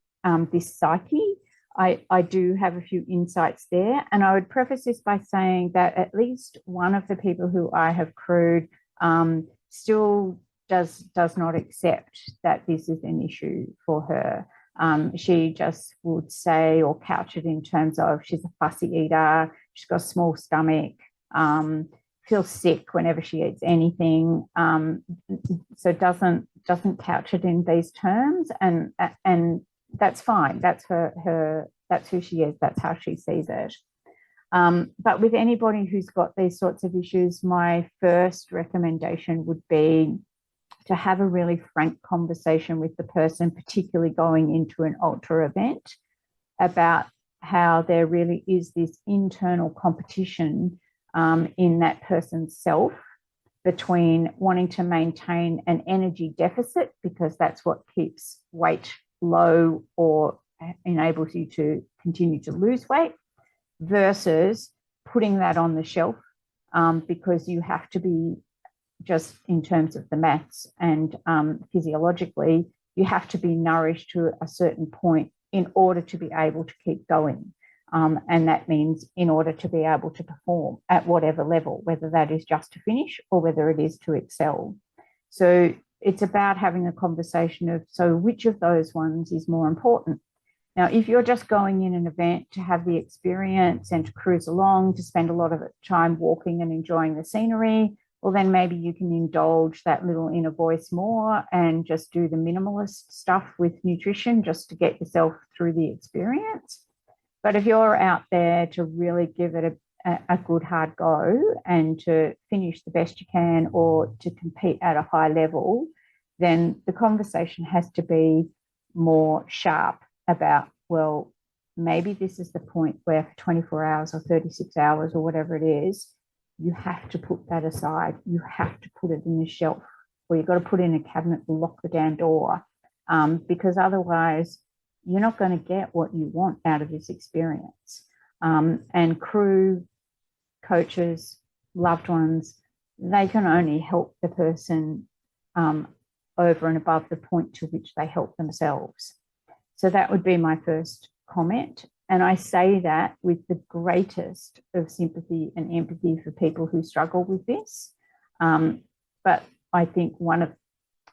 this psyche, I do have a few insights there. And I would preface this by saying that at least one of the people who I have crewed still does not accept that this is an issue for her. She just would say or couch it in terms of she's a fussy eater, she's got a small stomach, feels sick whenever she eats anything, so doesn't couch it in these terms, and that's fine. That's her that's who she is, that's how she sees it. But with anybody who's got these sorts of issues, my first recommendation would be to have a really frank conversation with the person, particularly going into an ultra event, about how there really is this internal competition in that person's self between wanting to maintain an energy deficit, because that's what keeps weight low or enables you to continue to lose weight, versus putting that on the shelf because you have to be, just in terms of the maths and physiologically, you have to be nourished to a certain point in order to be able to keep going. And that means in order to be able to perform at whatever level, whether that is just to finish or whether it is to excel. So it's about having a conversation of, so which of those ones is more important? Now, if you're just going in an event to have the experience and to cruise along, to spend a lot of time walking and enjoying the scenery, well, then maybe you can indulge that little inner voice more and just do the minimalist stuff with nutrition just to get yourself through the experience. But if you're out there to really give it a good hard go and to finish the best you can or to compete at a high level, then the conversation has to be more sharp about, well, maybe this is the point where for 24 hours or 36 hours or whatever it is, you have to put that aside. You have to put it in the shelf, or you've got to put it in a cabinet and lock the damn door, because otherwise you're not going to get what you want out of this experience. And crew, coaches, loved ones, they can only help the person over and above the point to which they help themselves. So that would be my first comment. And I say that with the greatest of sympathy and empathy for people who struggle with this. But I think one of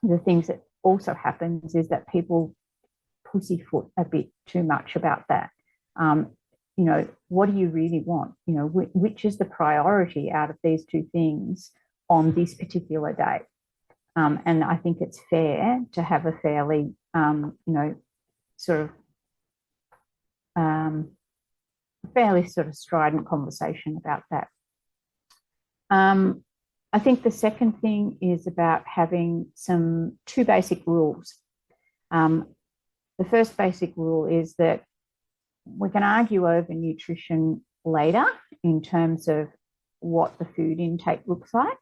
the things that also happens is that people pussyfoot a bit too much about that. You know, what do you really want? You know, which is the priority out of these two things on this particular day? And I think it's fair to have a fairly, you know, sort of fairly sort of strident conversation about that. I think the second thing is about having two basic rules. The first basic rule is that we can argue over nutrition later in terms of what the food intake looks like.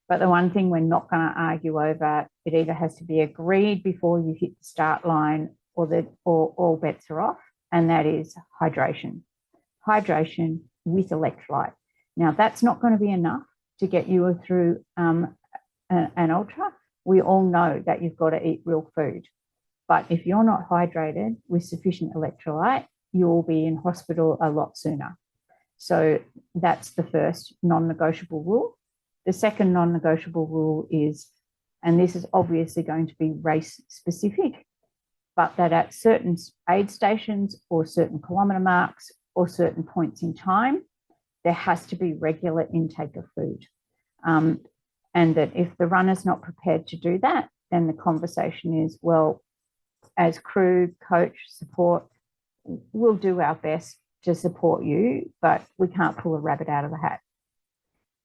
But the one thing we're not going to argue over, it either has to be agreed before you hit the start line or all bets are off, and that is hydration. Hydration with electrolyte. Now, that's not going to be enough to get you through an ultra. We all know that you've got to eat real food. But if you're not hydrated with sufficient electrolyte, you'll be in hospital a lot sooner. So that's the first non-negotiable rule. The second non-negotiable rule is, and this is obviously going to be race specific, but that at certain aid stations or certain kilometre marks or certain points in time, there has to be regular intake of food. And that if the runner's not prepared to do that, then the conversation is, well, as crew, coach, support, we'll do our best to support you, but we can't pull a rabbit out of the hat.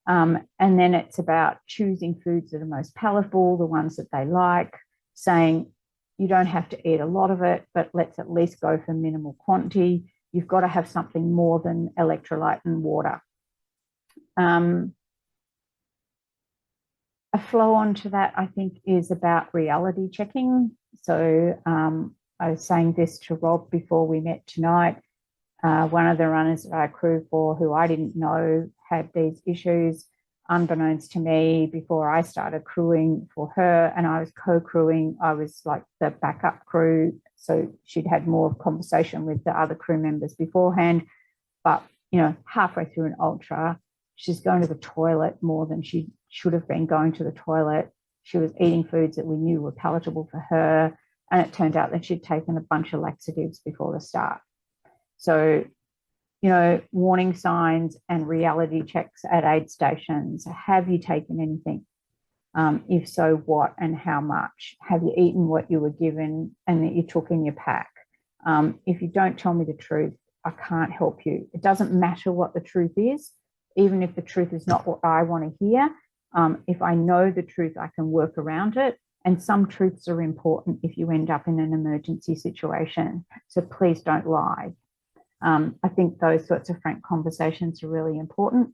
And then it's about choosing foods that are most palatable, the ones that they like, saying you don't have to eat a lot of it, but let's at least go for minimal quantity. You've got to have something more than electrolyte and water. A flow on to that, I think, is about reality checking. So I was saying this to Rob before we met tonight. One of the runners that I crew for, who I didn't know had these issues, unbeknownst to me, before I started crewing for her, and I was co-crewing. I was like the backup crew, so she'd had more conversation with the other crew members beforehand. But, you know, halfway through an ultra, she's going to the toilet more than she should have been going to the toilet. She was eating foods that we knew were palatable for her, and it turned out that she'd taken a bunch of laxatives before the start. So, you know, warning signs and reality checks at aid stations. Have you taken anything? If so, what and how much? Have you eaten what you were given and that you took in your pack? If you don't tell me the truth, I can't help you. It doesn't matter what the truth is, even if the truth is not what I want to hear. If I know the truth, I can work around it. And some truths are important if you end up in an emergency situation. So please don't lie. I think those sorts of frank conversations are really important.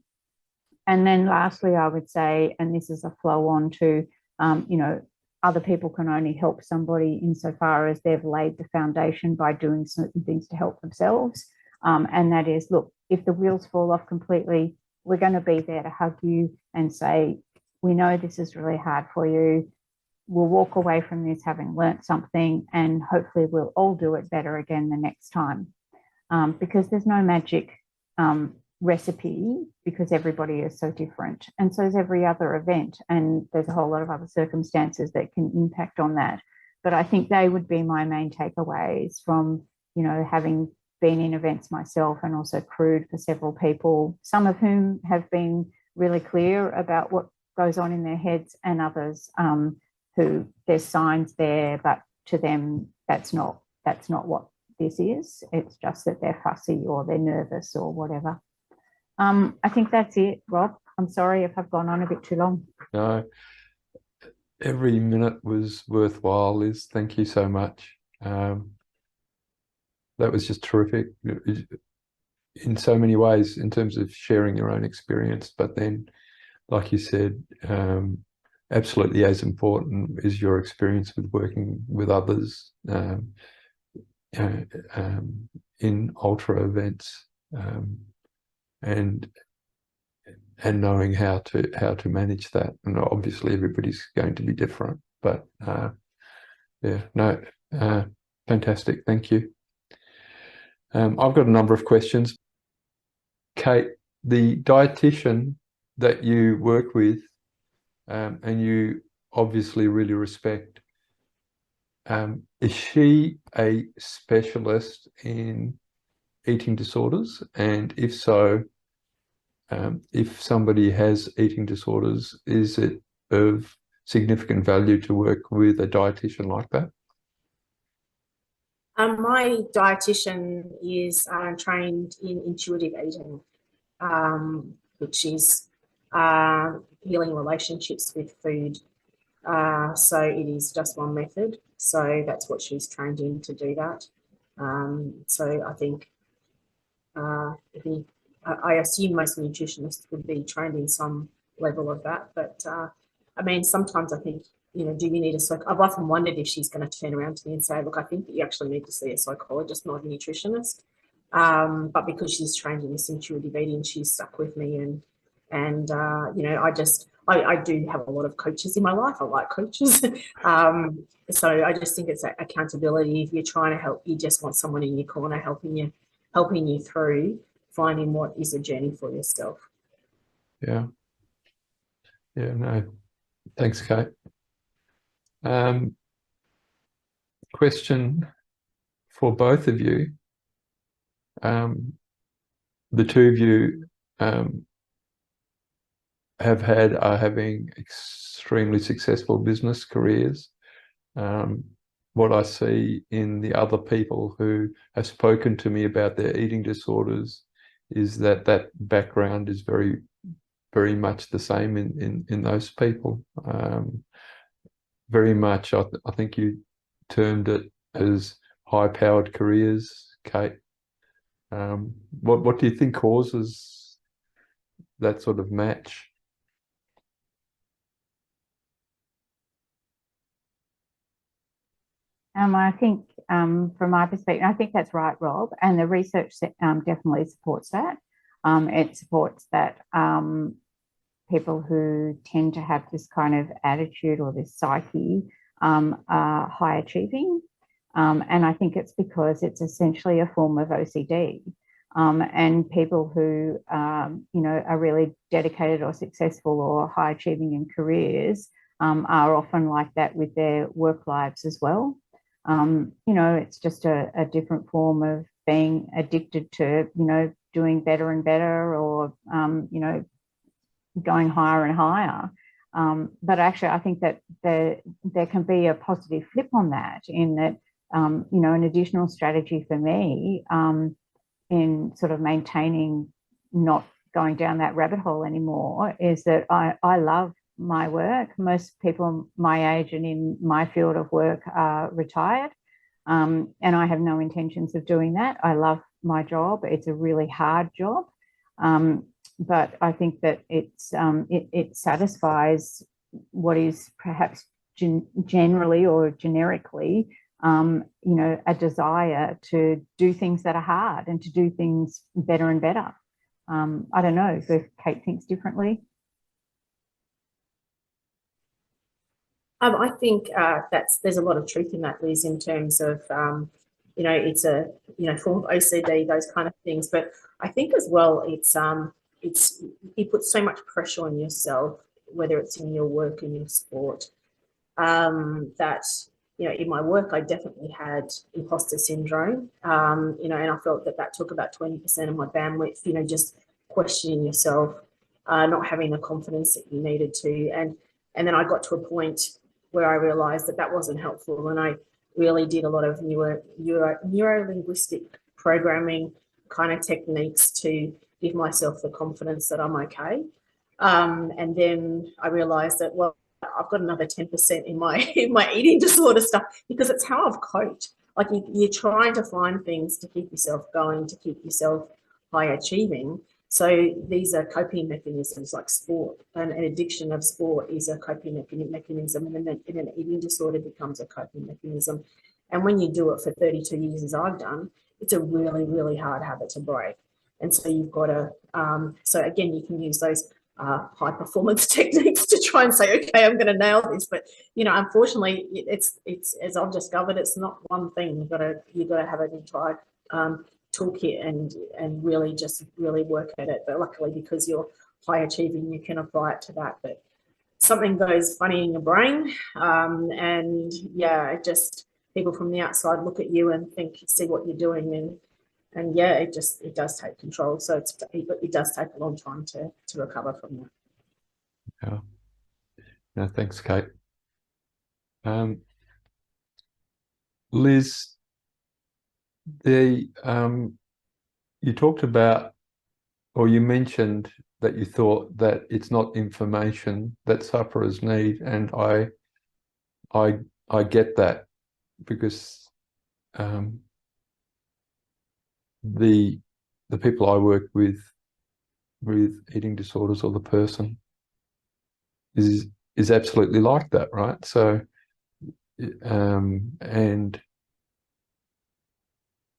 And then lastly, I would say, and this is a flow on to, you know, other people can only help somebody insofar as they've laid the foundation by doing certain things to help themselves. And that is, look, if the wheels fall off completely, we're going to be there to hug you and say, we know this is really hard for you. We'll walk away from this having learnt something, and hopefully we'll all do it better again the next time. Because there's no magic recipe, because everybody is so different. And so is every other event. And there's a whole lot of other circumstances that can impact on that. But I think they would be my main takeaways from, you know, having been in events myself and also crewed for several people, some of whom have been really clear about what goes on in their heads, and others who there's signs there, but to them, that's not what this is. It's just that they're fussy or they're nervous or whatever. I think that's it, Rob. I'm sorry if I've gone on a bit too long. No, every minute was worthwhile, Liz. Thank you so much. That was just terrific in so many ways in terms of sharing your own experience. But then, like you said, absolutely as important is your experience with working with others in ultra events, and knowing how to manage that. And obviously everybody's going to be different, but yeah, no, fantastic. Thank you. I've got a number of questions. Kate, the dietitian that you work with, and you obviously really respect. Is she a specialist in eating disorders? And if so, if somebody has eating disorders, is it of significant value to work with a dietitian like that? My dietitian is trained in intuitive eating, which is healing relationships with food. So it is just one method. So that's what she's trained in, to do that. So I think I assume most nutritionists would be trained in some level of that. But I mean, sometimes I think, do you need a I've often wondered if she's going to turn around to me and say, look, I think that you actually need to see a psychologist, not a nutritionist. But because she's trained in this intuitive eating, she's stuck with me. And I do have a lot of coaches in my life. I like coaches. So I just think it's accountability. If you're trying to help, you just want someone in your corner helping you through finding what is a journey for yourself. Yeah. Yeah, no. Thanks, Kate. Question for both of you. The two of you are having extremely successful business careers. What I see in the other people who have spoken to me about their eating disorders is that background is very, very much the same in those people. Very much, I think you termed it as high-powered careers, Kate. What do you think causes that sort of match? I think from my perspective, I think that's right, Rob, and the research definitely supports that. It supports that people who tend to have this kind of attitude or this psyche are high achieving. And I think it's because it's essentially a form of OCD. And people who, are really dedicated or successful or high achieving in careers are often like that with their work lives as well. It's just a different form of being addicted to, doing better and better, or, going higher and higher. But actually, I think that there can be a positive flip on that, in that, an additional strategy for me in sort of maintaining, not going down that rabbit hole anymore, is that I love my work. Most people my age and in my field of work are retired, and I have no intentions of doing that. I love my job. It's a really hard job, but I think that it satisfies what is perhaps generally or generically, a desire to do things that are hard and to do things better and better. I don't know if Kate thinks differently. I think there's a lot of truth in that, Liz, in terms of it's a form of OCD, those kind of things. But I think as well, you put so much pressure on yourself, whether it's in your work, in your sport, that in my work I definitely had imposter syndrome, and I felt that took about 20% of my bandwidth. Just questioning yourself, not having the confidence that you needed to, and then I got to a point where I realized that wasn't helpful, and I really did a lot of neuro-linguistic programming kind of techniques to give myself the confidence that I'm okay. And then I realized that, well, I've got another 10% in my eating disorder stuff, because it's how I've coped. Like you're trying to find things to keep yourself going, to keep yourself high achieving. So these are coping mechanisms, like sport. An addiction of sport is a coping mechanism, and then an eating disorder becomes a coping mechanism. And when you do it for 32 years, as I've done, it's a really, really hard habit to break. And so you've got to, so again, you can use those high performance techniques to try and say, okay, I'm going to nail this. But, unfortunately, it's as I've discovered, it's not one thing. You've got to have an entire toolkit and really work at it. But luckily, because you're high achieving, you can apply it to that. But something goes funny in your brain. And yeah, it just people from the outside look at you and see what you're doing, and yeah, it does take control. So it does take a long time to recover from that. Yeah. No, thanks, Kate. Liz, you talked about, or you mentioned that you thought that it's not information that sufferers need, and I get that, because the people I work with eating disorders, or the person is absolutely like that, right? So and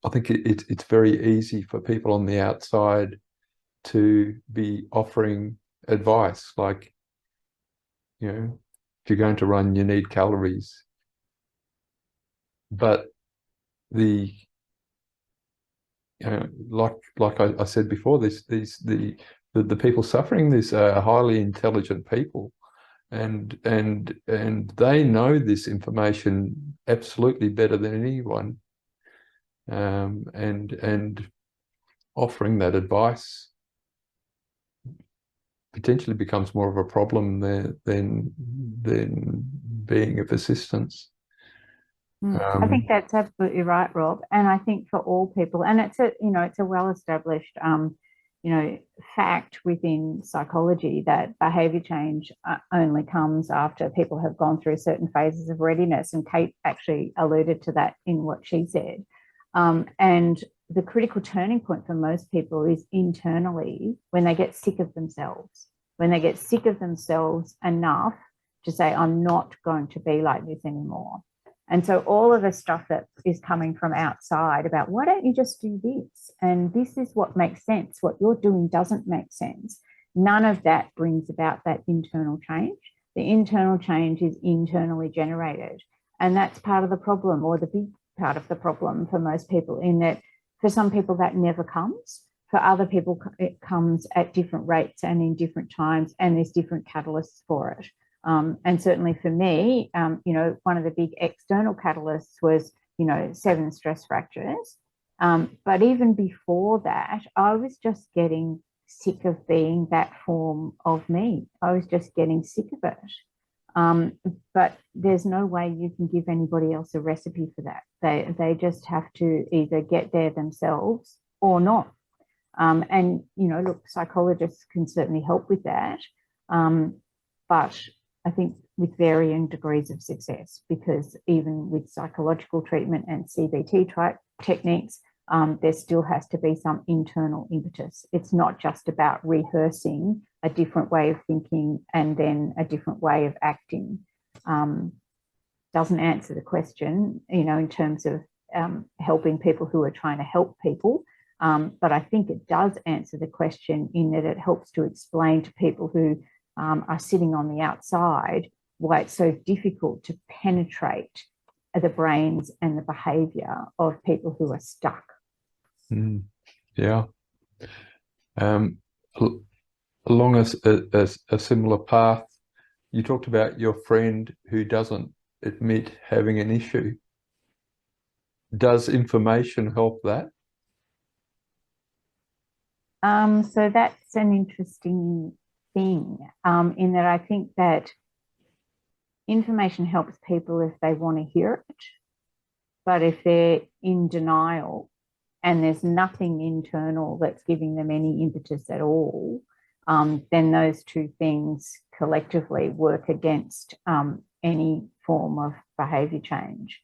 I think it's very easy for people on the outside to be offering advice like, if you're going to run, you need calories. But like I said before, the people suffering this are highly intelligent people, and they know this information absolutely better than anyone. And offering that advice potentially becomes more of a problem than being of assistance. I think that's absolutely right, Rob. And I think for all people, and it's a well-established, fact within psychology that behaviour change only comes after people have gone through certain phases of readiness. And Kate actually alluded to that in what she said. And the critical turning point for most people is internally, when they get sick of themselves, enough to say, I'm not going to be like this anymore. And so all of the stuff that is coming from outside about, why don't you just do this? And this is what makes sense. What you're doing doesn't make sense. None of that brings about that internal change. The internal change is internally generated. And that's part of the problem, or the big part of the problem for most people, in that for some people that never comes. For other people, it comes at different rates and in different times, and there's different catalysts for it. And certainly for me, one of the big external catalysts was, 7 stress fractures. But even before that, I was just getting sick of being that form of me. I was just getting sick of it. But there's no way you can give anybody else a recipe for that. They just have to either get there themselves or not. And, look, psychologists can certainly help with that. But I think with varying degrees of success, because even with psychological treatment and CBT type techniques, there still has to be some internal impetus. It's not just about rehearsing a different way of thinking and then a different way of acting. Doesn't answer the question, in terms of helping people who are trying to help people. But I think it does answer the question in that it helps to explain to people who are sitting on the outside why it's so difficult to penetrate the brains and the behaviour of people who are stuck. Yeah. Along a similar path, you talked about your friend who doesn't admit having an issue. Does information help that? So that's an interesting thing, in that I think that information helps people if they want to hear it. But if they're in denial and there's nothing internal that's giving them any impetus at all, then those two things collectively work against any form of behaviour change.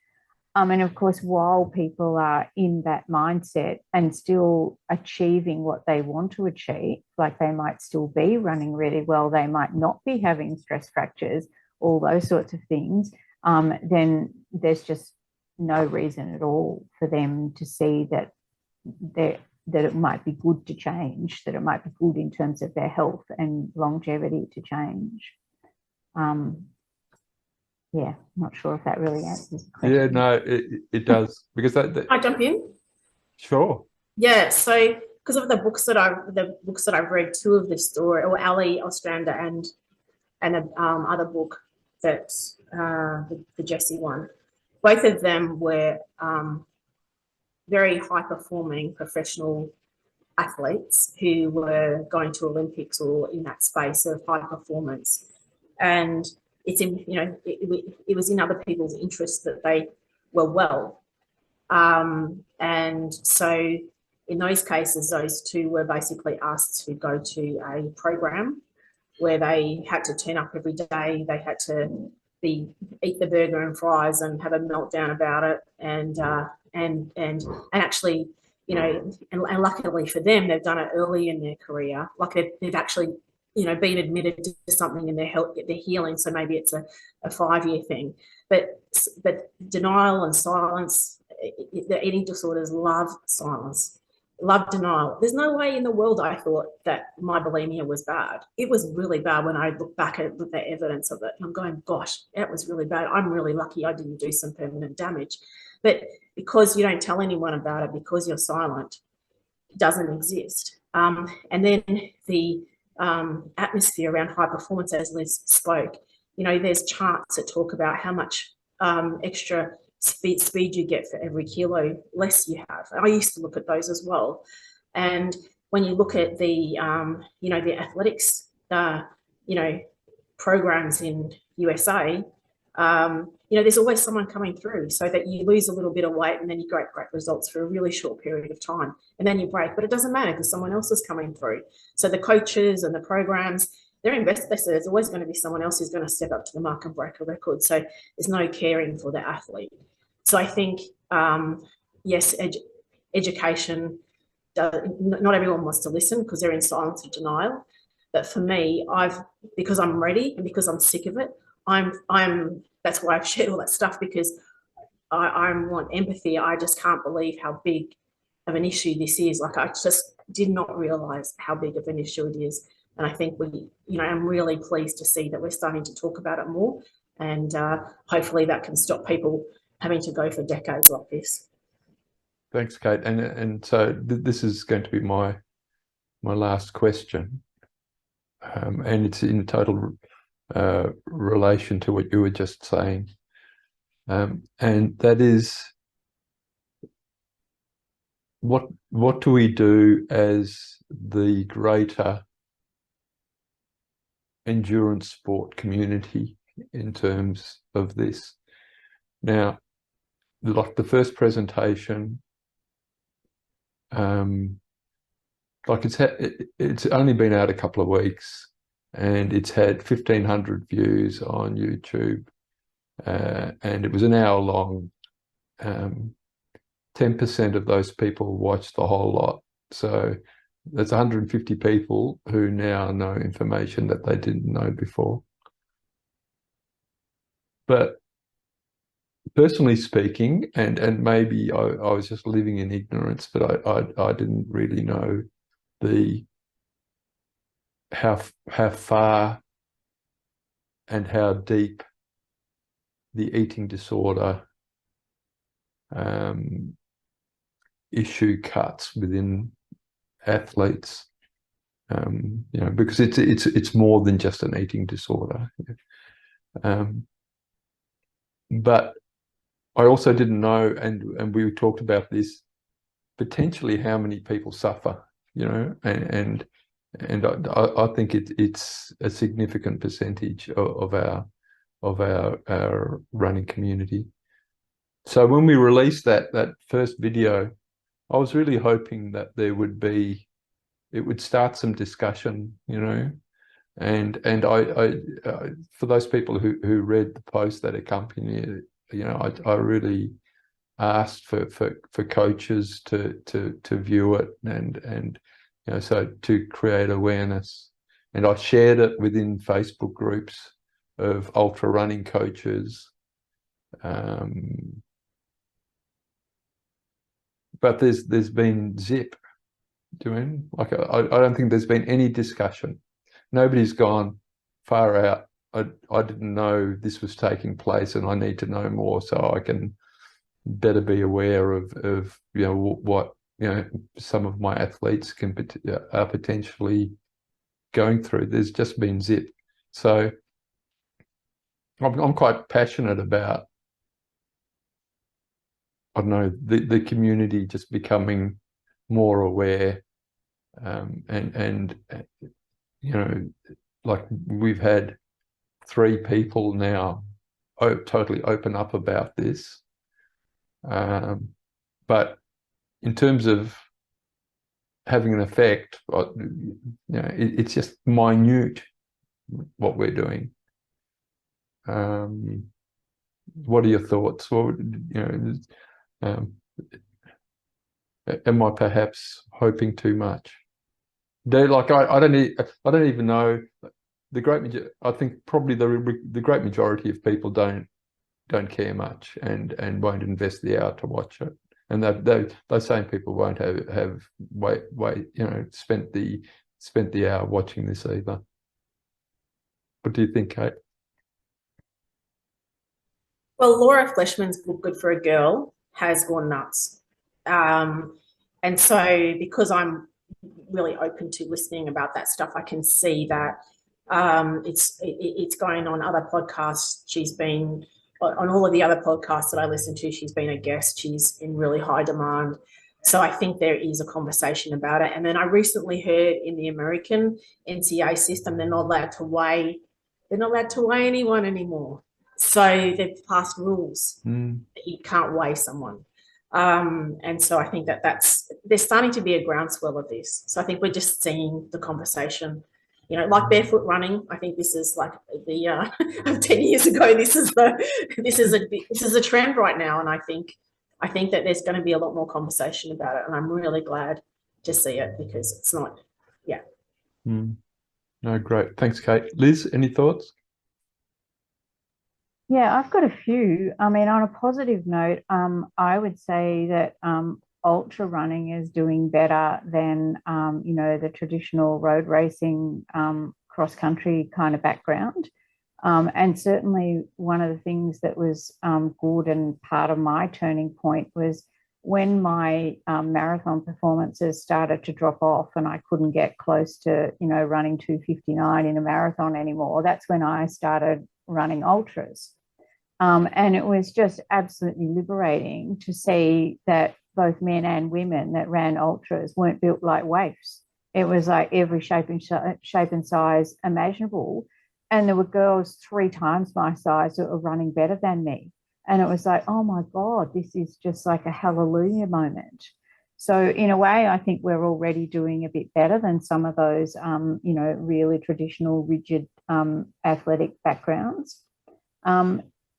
And of course, while people are in that mindset and still achieving what they want to achieve, like they might still be running really well, they might not be having stress fractures, all those sorts of things, then there's just no reason at all for them to see that it might be good to change, that it might be good in terms of their health and longevity to change. Yeah, not sure if that really answers the question. Yeah, no, it does, because that Can I jump in? Sure. Yeah, so because of the books that I've read, 2 of the story, or Ali Ostrander and and the other book that the Jessie one. Both of them were very high-performing professional athletes who were going to Olympics or in that space of high performance. And it's in, you know, it was in other people's interest that they were well. And so in those cases, those two were basically asked to go to a program where they had to turn up every day. They had to eat the burger and fries and have a meltdown about it, and actually, you know, and luckily for them, they've done it early in their career. Like they've actually, you know, been admitted to something in their health, their healing. So maybe it's a 5-year thing. But denial and silence, the eating disorders love silence, love denial. There's no way in the world I thought that my bulimia was bad. It was really bad when I look back at the evidence of it. I'm going, gosh, that was really bad. I'm really lucky I didn't do some permanent damage. But because you don't tell anyone about it, because you're silent, it doesn't exist. And then the atmosphere around high performance, as Liz spoke, you know, there's charts that talk about how much extra speed you get for every kilo less you have. I used to look at those as well. And when you look at the, you know, the athletics, you know, programs in USA, you know, there's always someone coming through, so that you lose a little bit of weight and then you get great results for a really short period of time, and then you break. But it doesn't matter because someone else is coming through. So the coaches and the programs, they're invested. So there's always going to be someone else who's going to step up to the mark and break a record. So there's no caring for the athlete. So I think, yes, education, not everyone wants to listen because they're in silence and denial. But for me, because I'm ready and because I'm sick of it, that's why I've shared all that stuff, because I want empathy. I just can't believe how big of an issue this is. Like, I just did not realize how big of an issue it is. And I think you know, I'm really pleased to see that we're starting to talk about it more, and hopefully that can stop people having to go for decades like this. Thanks, Kate. And so this is going to be my last question, and it's in total relation to what you were just saying, and that is, what do we do as the greater endurance sport community in terms of this? Now, like the first presentation, like it's only been out a couple of weeks, and it's had 1,500 views on YouTube, and it was an hour long. 10% of those people watched the whole lot. So there's 150 people who now know information that they didn't know before. But personally speaking, and maybe I was just living in ignorance, but I didn't really know how far and how deep the eating disorder issue cuts within athletes, you know, because it's more than just an eating disorder. But I also didn't know, and we talked about this, potentially how many people suffer, you know, and I think it's a significant percentage of our running community. So when we released that first video, I was really hoping that it would start some discussion, you know, and I for those people who read the post that accompanied it, you know, I really asked for coaches to view it, and you know, so to create awareness. And I shared it within Facebook groups of ultra running coaches. But there's been zip, doing like I don't think there's been any discussion. Nobody's gone far out. I didn't know this was taking place, and I need to know more so I can better be aware of you know what, you know, some of my athletes are potentially going through. There's just been zip. So I'm quite passionate about, I don't know, the community just becoming more aware, and you know, like we've had 3 people now totally open up about this, but in terms of having an effect, you know, it's just minute what we're doing. What are your thoughts? What am I perhaps hoping too much? I don't even know. I think probably the great majority of people don't care much and won't invest the hour to watch it. And those same people won't have spent the hour watching this either. What do you think, Kate? Well, Laura Fleshman's book, Good for a Girl, has gone nuts. And so because I'm really open to listening about that stuff, I can see that it's going on other podcasts. She's been on all of the other podcasts that I listen to. She's been a guest. She's in really high demand. So I think there is a conversation about it. And then I recently heard in the American NCA system, they're not allowed to weigh anyone anymore. So they've passed rules that you can't weigh someone. And so I think there's starting to be a groundswell of this. So I think we're just seeing the conversation, like barefoot running. I think this is like the 10 years ago. This is a trend right now. And I think that there's going to be a lot more conversation about it. And I'm really glad to see it because it's not, yeah. No, great. Thanks, Kate. Liz, any thoughts? Yeah, I've got a few. I mean, on a positive note, I would say that ultra running is doing better than, the traditional road racing, cross-country kind of background. And certainly one of the things that was good and part of my turning point was when my marathon performances started to drop off and I couldn't get close to, running 2:59 in a marathon anymore. That's when I started running ultras. And it was just absolutely liberating to see that both men and women that ran ultras weren't built like waifs. It was like every shape and size imaginable. And there were girls 3 times my size that were running better than me. And it was like, oh my God, this is just like a hallelujah moment. So in a way, I think we're already doing a bit better than some of those, really traditional, rigid athletic backgrounds.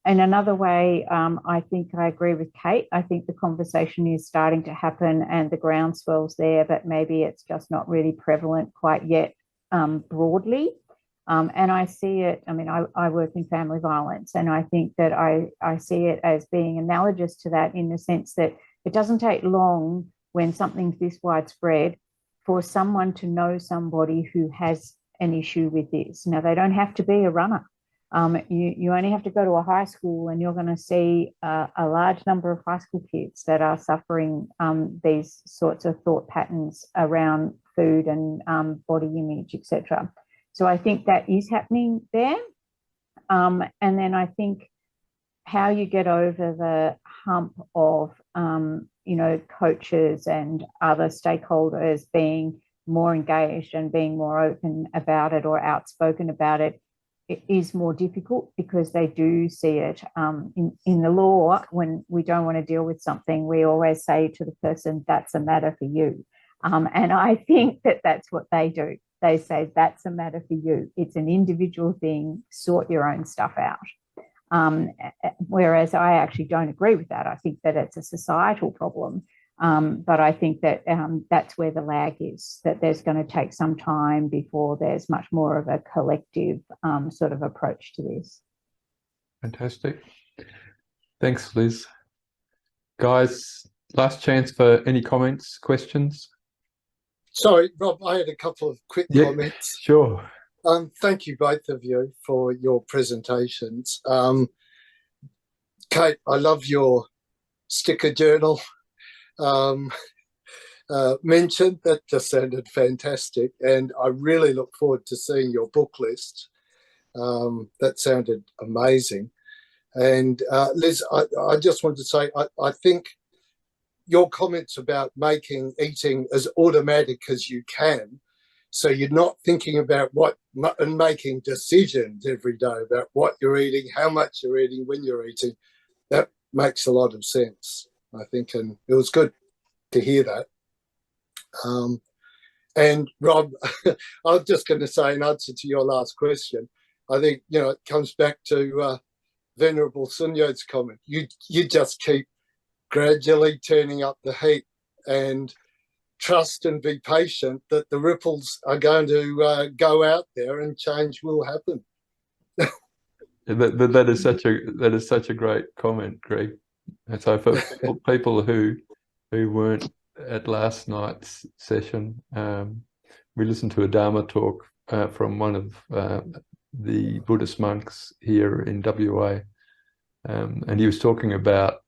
And another way, I think I agree with Kate. I think the conversation is starting to happen and the groundswell's there, but maybe it's just not really prevalent quite yet broadly. And I see it, I work in family violence, and I think that I see it as being analogous to that in the sense that it doesn't take long when something's this widespread for someone to know somebody who has an issue with this. Now, they don't have to be a runner. You only have to go to a high school and you're going to see a large number of high school kids that are suffering these sorts of thought patterns around food and body image, etc. So I think that is happening there. And then I think how you get over the hump of, coaches and other stakeholders being more engaged and being more open about it or outspoken about it, it is more difficult because they do see it in the law. When we don't want to deal with something, we always say to the person, that's a matter for you. And I think that that's what they do. They say, that's a matter for you. It's an individual thing, sort your own stuff out. Whereas I actually don't agree with that. I think that it's a societal problem. But I think that that's where the lag is, that there's going to take some time before there's much more of a collective sort of approach to this. Fantastic. Thanks, Liz. Guys, last chance for any comments, questions? Sorry, Rob, I had a couple of quick comments. Sure. Thank you, both of you, for your presentations. Kate, I love your sticker journal mention. That just sounded fantastic. And I really look forward to seeing your book list. That sounded amazing. And Liz, I just wanted to say, I think your comments about making eating as automatic as you can, so you're not thinking about what and making decisions every day about what you're eating, how much you're eating, when you're eating, that makes a lot of sense, I think, and it was good to hear that. And Rob, I was just going to say, in answer to your last question, I think, you know, it comes back to Venerable Sunyo's comment. You just keep gradually turning up the heat and trust and be patient that the ripples are going to go out there and change will happen. That is such a great comment, Greg. And so for people who weren't at last night's session, we listened to a Dharma talk from one of the Buddhist monks here in WA, and he was talking about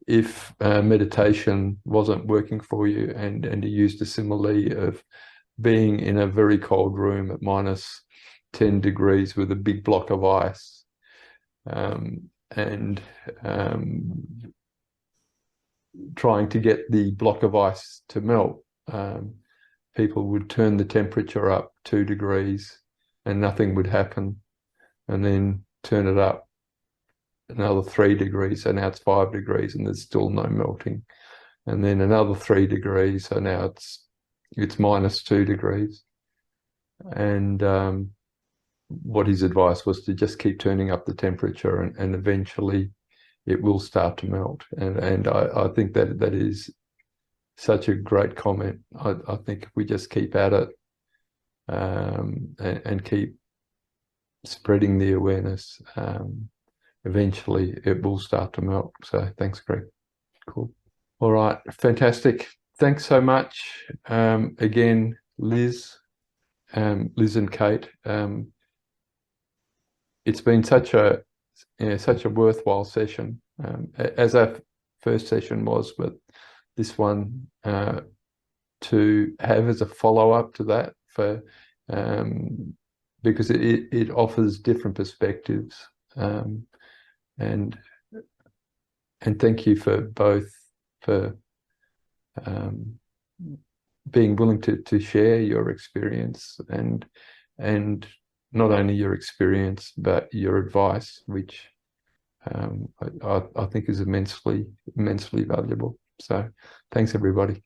if meditation wasn't working for you, and he used a simile of being in a very cold room at -10 degrees with a big block of ice, and trying to get the block of ice to melt. People would turn the temperature up 2 degrees and nothing would happen, and then turn it up another 3 degrees, so now it's 5 degrees and there's still no melting, and then another 3 degrees, so now it's -2 degrees. And what his advice was to just keep turning up the temperature, and eventually it will start to melt. And I think that is such a great comment. I think if we just keep at it, and keep spreading the awareness, eventually it will start to melt. So thanks, Greg. Cool. All right, fantastic. Thanks so much. Again, Liz and Kate. It's been such a worthwhile session, as our first session was, but this one to have as a follow-up to that, for because it offers different perspectives, and thank you for both for being willing to share your experience, and not only your experience but your advice, which I think is immensely valuable. So thanks, everybody.